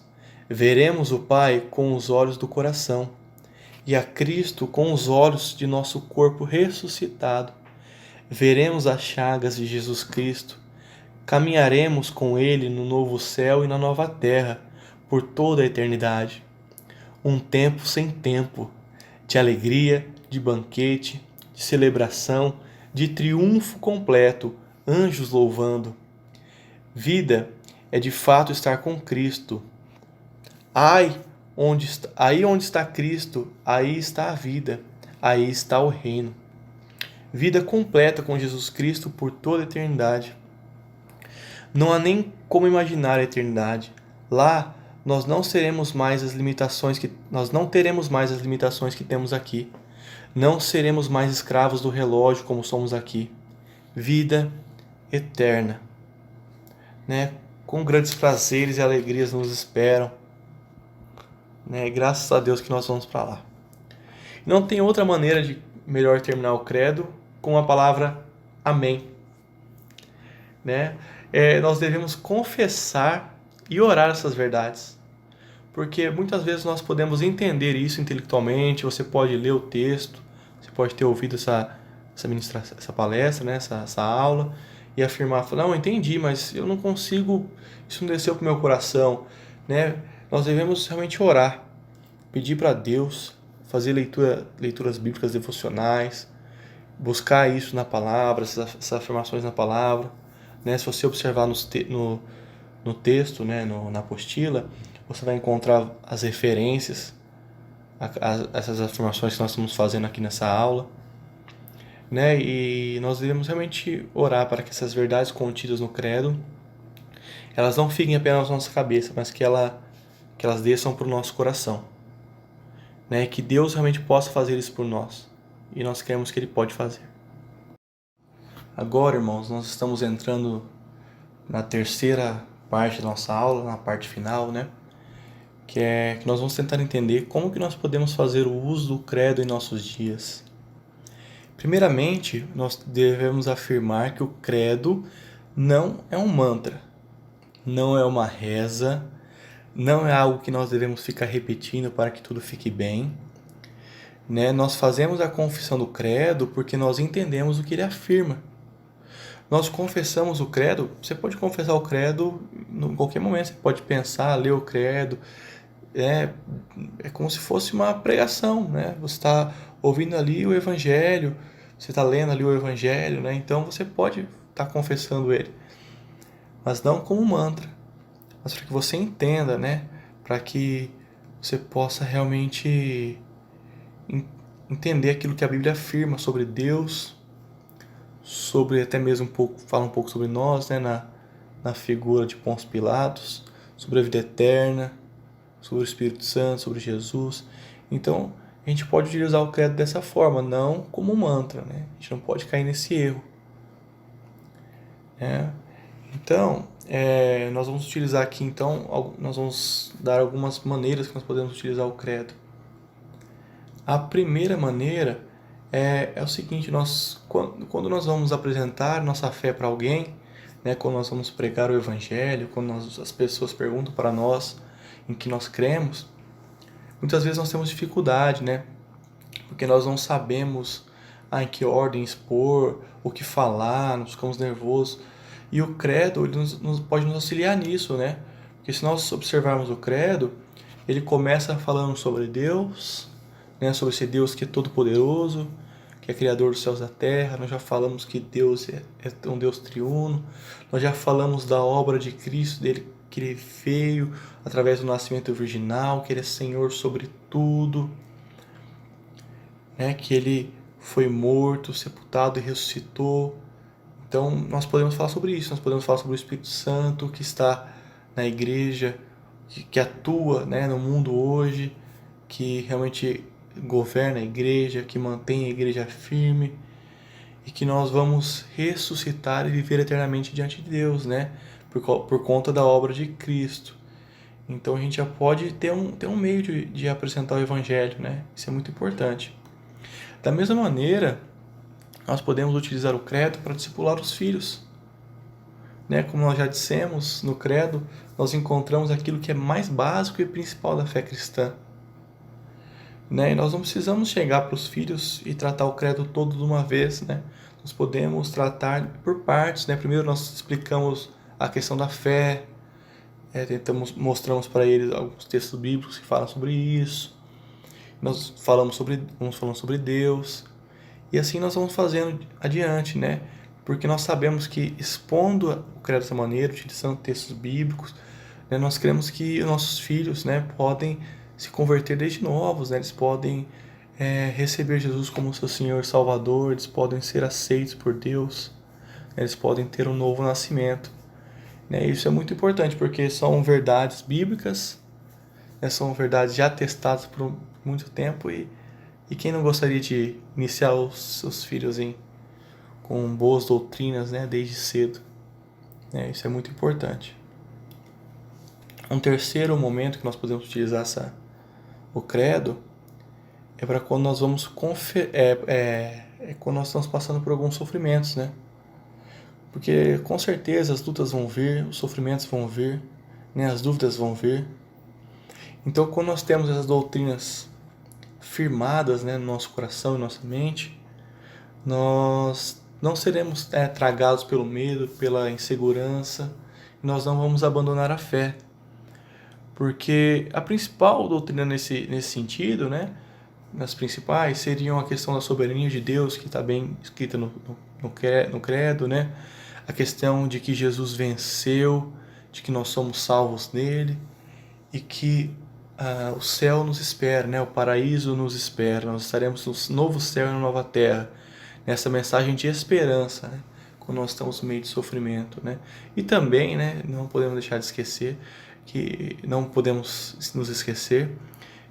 veremos o Pai com os olhos do coração e a Cristo com os olhos de nosso corpo ressuscitado. Veremos as chagas de Jesus Cristo, caminharemos com Ele no novo céu e na nova terra por toda a eternidade. Um tempo sem tempo, de alegria, de banquete, de celebração, de triunfo completo, anjos louvando. Vida é de fato estar com Cristo. Aí onde está Cristo, aí está a vida, aí está o reino. Vida completa com Jesus Cristo por toda a eternidade. Não há nem como imaginar a eternidade. Lá nós não teremos mais as limitações que temos aqui. Não seremos mais escravos do relógio como somos aqui. Vida eterna, né? Com grandes prazeres e alegrias nos esperam, né? Graças a Deus que nós vamos para lá. Não tem outra maneira de melhor terminar o credo com a palavra amém, né? Nós devemos confessar e orar essas verdades, porque muitas vezes nós podemos entender isso intelectualmente. Você pode ler o texto, você pode ter ouvido essa palestra, né? essa aula, e afirmar, não, entendi, mas eu não consigo, isso não desceu para o meu coração, né? Nós devemos realmente orar, pedir para Deus, fazer leituras bíblicas devocionais, buscar isso na palavra, essas afirmações na palavra, né? Se você observar no texto, né? Na apostila, você vai encontrar as referências a essas afirmações que nós estamos fazendo aqui nessa aula, né? E nós devemos realmente orar para que essas verdades contidas no credo, elas não fiquem apenas na nossa cabeça, mas que elas desçam para o nosso coração. Né? Que Deus realmente possa fazer isso por nós. E nós cremos que Ele pode fazer. Agora, irmãos, nós estamos entrando na terceira parte da nossa aula, na parte final, né? Que nós vamos tentar entender como que nós podemos fazer o uso do credo em nossos dias. Primeiramente, nós devemos afirmar que o credo não é um mantra, não é uma reza, não é algo que nós devemos ficar repetindo para que tudo fique bem. Né? Nós fazemos a confissão do credo porque nós entendemos o que ele afirma. Nós confessamos o credo, você pode confessar o credo em qualquer momento, você pode pensar, ler o credo, é como se fosse uma pregação, né? Você está ouvindo ali o evangelho, você está lendo ali o evangelho, né? Então você pode estar confessando ele, mas não como mantra, mas para que você entenda, né? Para que você possa realmente entender aquilo que a Bíblia afirma sobre Deus, sobre até mesmo fala um pouco sobre nós, né? Na figura de Pôncio Pilatos, sobre a vida eterna, sobre o Espírito Santo, sobre Jesus. Então, a gente pode utilizar o credo dessa forma, não como mantra, né? A gente não pode cair nesse erro. Né? Então, nós vamos utilizar aqui, então, nós vamos dar algumas maneiras que nós podemos utilizar o credo. A primeira maneira é o seguinte, quando nós vamos apresentar nossa fé para alguém, né, quando nós vamos pregar o Evangelho, quando as pessoas perguntam para nós em que nós cremos, muitas vezes nós temos dificuldade, né? Porque nós não sabemos em que ordem expor, o que falar, nós ficamos nervosos. E o credo ele pode nos auxiliar nisso, né? Porque se nós observarmos o credo, ele começa falando sobre Deus, né? Sobre esse Deus que é todo-poderoso, que é criador dos céus e da terra. Nós já falamos que Deus é um Deus triuno. Nós já falamos da obra de Cristo, dele que ele veio através do nascimento virginal, que ele é Senhor sobre tudo, né? Que ele foi morto, sepultado e ressuscitou. Então, nós podemos falar sobre isso, nós podemos falar sobre o Espírito Santo que está na igreja, que atua, né, no mundo hoje, que realmente governa a igreja, que mantém a igreja firme e que nós vamos ressuscitar e viver eternamente diante de Deus, né, por conta da obra de Cristo. Então, a gente já pode ter um meio de apresentar o Evangelho, né, isso é muito importante. Da mesma maneira, nós podemos utilizar o credo para discipular os filhos. Né? Como nós já dissemos, no credo nós encontramos aquilo que é mais básico e principal da fé cristã. Né? E nós não precisamos chegar para os filhos e tratar o credo todo de uma vez. Né? Nós podemos tratar por partes. Né? Primeiro nós explicamos a questão da fé, mostramos para eles alguns textos bíblicos que falam sobre isso. Nós vamos falando sobre Deus. E assim nós vamos fazendo adiante, né? Porque nós sabemos que expondo o credo dessa maneira, utilizando textos bíblicos, né, nós cremos que nossos filhos, né, podem se converter desde novos, né? Eles podem receber Jesus como seu Senhor e Salvador, eles podem ser aceitos por Deus, né? Eles podem ter um novo nascimento. Né? Isso é muito importante porque são verdades bíblicas, né? São verdades já testadas por muito tempo e quem não gostaria de iniciar os seus filhos com boas doutrinas, né, desde cedo? Isso é muito importante. Um terceiro momento que nós podemos utilizar o credo é para quando nós vamos quando nós estamos passando por alguns sofrimentos, né? Porque com certeza as lutas vão vir, os sofrimentos vão vir, né, as dúvidas vão vir. Então, quando nós temos essas doutrinas firmadas, né, no nosso coração e nossa mente, nós não seremos tragados pelo medo, pela insegurança, e nós não vamos abandonar a fé. Porque a principal doutrina nesse sentido, né, as principais seriam a questão da soberania de Deus, que está bem escrita no credo, né, a questão de que Jesus venceu, de que nós somos salvos nele e que o céu nos espera, né? O paraíso nos espera, nós estaremos no novo céu e na nova terra, nessa mensagem de esperança, né? quando nós estamos no meio de sofrimento, né? E também, né, não podemos deixar de esquecer que não podemos nos esquecer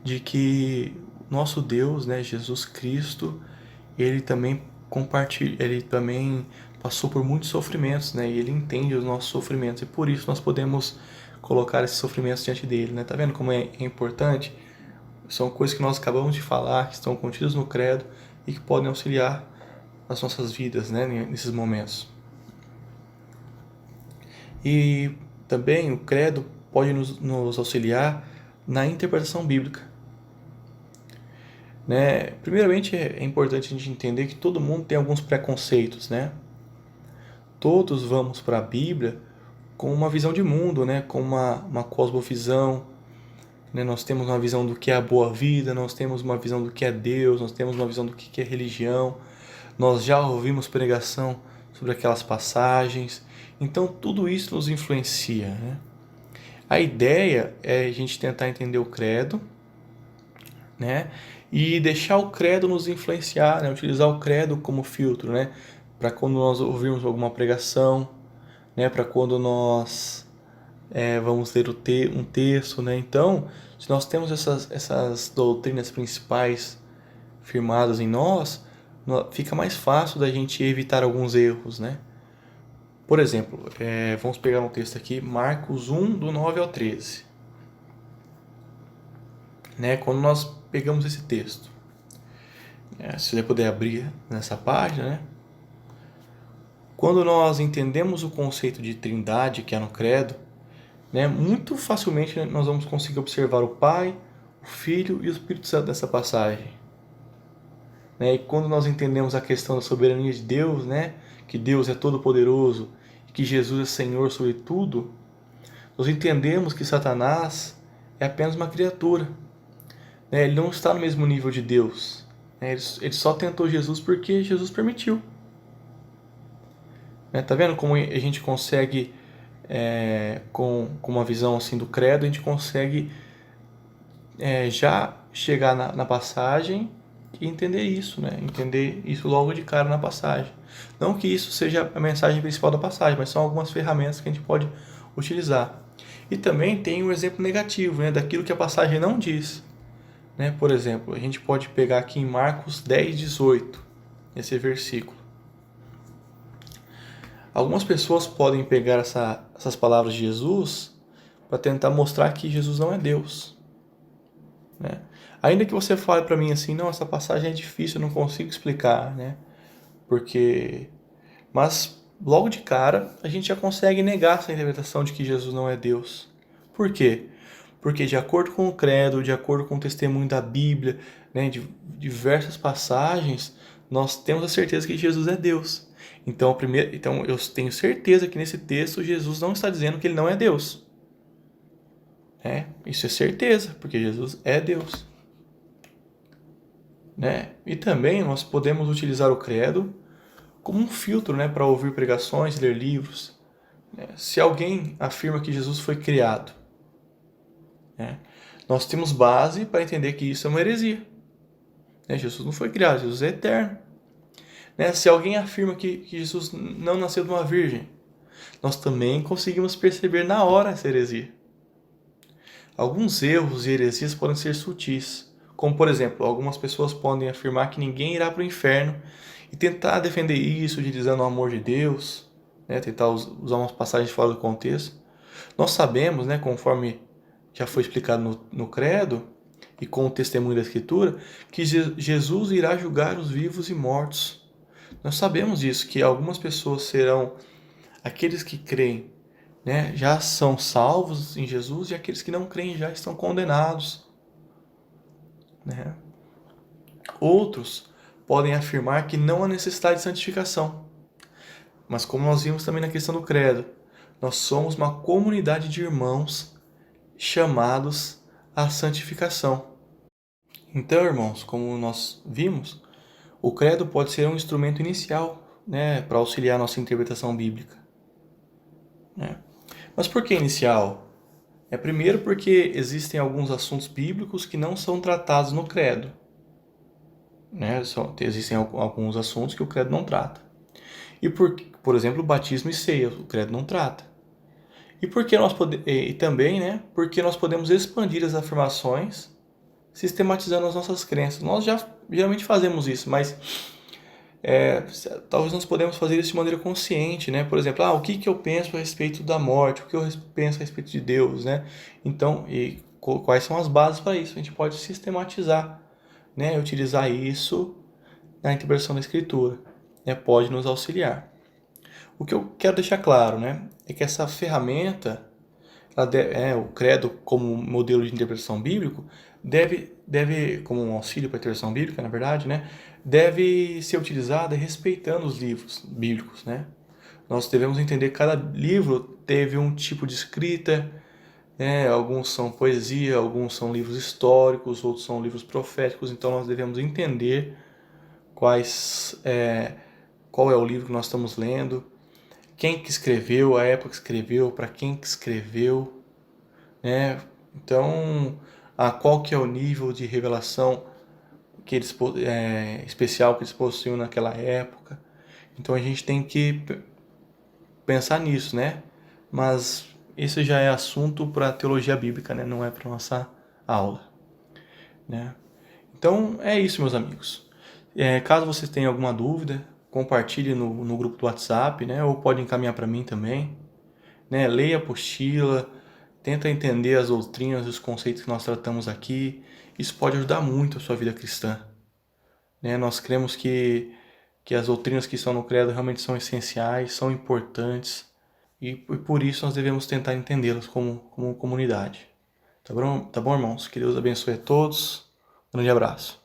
de que nosso Deus, né, Jesus Cristo, ele também ele também passou por muitos sofrimentos, né? E ele entende os nossos sofrimentos e por isso nós podemos colocar esses sofrimentos diante dele, né? Tá vendo como é importante? São coisas que nós acabamos de falar, que estão contidas no credo e que podem auxiliar nas nossas vidas, né, nesses momentos. E também o credo pode nos auxiliar na interpretação bíblica. Né? Primeiramente, é importante a gente entender que todo mundo tem alguns preconceitos, né? Todos vamos para a Bíblia com uma visão de mundo, né? Com uma cosmovisão, né? Nós temos uma visão do que é a boa vida, nós temos uma visão do que é Deus, nós temos uma visão do que é religião, nós já ouvimos pregação sobre aquelas passagens, então tudo isso nos influencia, né? A ideia é a gente tentar entender o credo, né? E deixar o credo nos influenciar, né? Utilizar o credo como filtro, né? Para quando nós ouvirmos alguma pregação, né? Para quando nós vamos ler um texto, né? Então, se nós temos essas doutrinas principais firmadas em nós, fica mais fácil da gente evitar alguns erros, né? Por exemplo, vamos pegar um texto aqui, Marcos 1, do 9 ao 13. Né? Quando nós pegamos esse texto, se você puder abrir nessa página, né? Quando nós entendemos o conceito de trindade que é no credo, né, muito facilmente nós vamos conseguir observar o Pai, o Filho e o Espírito Santo nessa passagem. Né? E quando nós entendemos a questão da soberania de Deus, né, que Deus é todo-poderoso e que Jesus é Senhor sobre tudo, nós entendemos que Satanás é apenas uma criatura. Né? Ele não está no mesmo nível de Deus. Né? Ele só tentou Jesus porque Jesus permitiu. Né? Tá vendo como a gente consegue, com uma visão assim do credo, a gente consegue já chegar na passagem e entender isso, né? Entender isso logo de cara na passagem. Não que isso seja a mensagem principal da passagem, mas são algumas ferramentas que a gente pode utilizar. E também tem um exemplo negativo, né? Daquilo que a passagem não diz. Né? Por exemplo, a gente pode pegar aqui em Marcos 10, 18, esse versículo. Algumas pessoas podem pegar essas palavras de Jesus para tentar mostrar que Jesus não é Deus. Né? Ainda que você fale para mim assim, não, essa passagem é difícil, eu não consigo explicar, né? Mas logo de cara a gente já consegue negar essa interpretação de que Jesus não é Deus. Por quê? Porque de acordo com o credo, de acordo com o testemunho da Bíblia, né, de diversas passagens, nós temos a certeza que Jesus é Deus. Então eu tenho certeza que nesse texto Jesus não está dizendo que ele não é Deus. Isso é certeza, porque Jesus é Deus. Né? E também nós podemos utilizar o credo como um filtro, né, para ouvir pregações, ler livros. Se alguém afirma que Jesus foi criado, nós temos base para entender que isso é uma heresia. Jesus não foi criado, Jesus é eterno. Se alguém afirma que Jesus não nasceu de uma virgem, nós também conseguimos perceber na hora essa heresia. Alguns erros e heresias podem ser sutis, como por exemplo, algumas pessoas podem afirmar que ninguém irá para o inferno e tentar defender isso utilizando o amor de Deus, tentar usar umas passagens fora do contexto. Nós sabemos, conforme já foi explicado no credo e com o testemunho da Escritura, que Jesus irá julgar os vivos e mortos. Nós sabemos isso, que algumas pessoas serão aqueles que creem, já são salvos em Jesus, e aqueles que não creem já estão condenados. Outros podem afirmar que não há necessidade de santificação. Mas como nós vimos também na questão do credo, nós somos uma comunidade de irmãos chamados à santificação. Então, irmãos, como nós vimos, o credo pode ser um instrumento inicial, para auxiliar a nossa interpretação bíblica. Mas por que inicial? Primeiro porque existem alguns assuntos bíblicos que não são tratados no credo. Existem alguns assuntos que o credo não trata. E por exemplo, batismo e ceia, o credo não trata. E também, né, porque nós podemos expandir as afirmações sistematizando as nossas crenças. Nós já geralmente fazemos isso, mas talvez nós podemos fazer isso de maneira consciente, né? Por exemplo, o que eu penso a respeito da morte, o que eu penso a respeito de Deus, né? Então, quais são as bases para isso? A gente pode sistematizar, né? Utilizar isso na interpretação da Escritura, né? Pode nos auxiliar. O que eu quero deixar claro, né, é que essa ferramenta, o credo como modelo de interpretação bíblico, como um auxílio para a interpretação bíblica, na verdade, né, deve ser utilizada respeitando os livros bíblicos, né? Nós devemos entender que cada livro teve um tipo de escrita, né? Alguns são poesia, alguns são livros históricos, outros são livros proféticos, então nós devemos entender qual é o livro que nós estamos lendo, quem que escreveu, a época que escreveu, para quem que escreveu, né? Então, qual que é o nível de revelação especial que eles possuíam naquela época. Então a gente tem que pensar nisso, né? Mas isso já é assunto para teologia bíblica, né? Não é para nossa aula, né? Então é isso, meus amigos. Caso vocês tenham alguma dúvida, compartilhe no grupo do WhatsApp, né? Ou pode encaminhar para mim também, né? Leia a apostila, tenta entender as doutrinas e os conceitos que nós tratamos aqui. Isso pode ajudar muito a sua vida cristã, né? Nós cremos que as doutrinas que estão no credo realmente são essenciais, são importantes e por isso nós devemos tentar entendê-las como comunidade. Tá bom, irmãos? Que Deus abençoe a todos. Um grande abraço.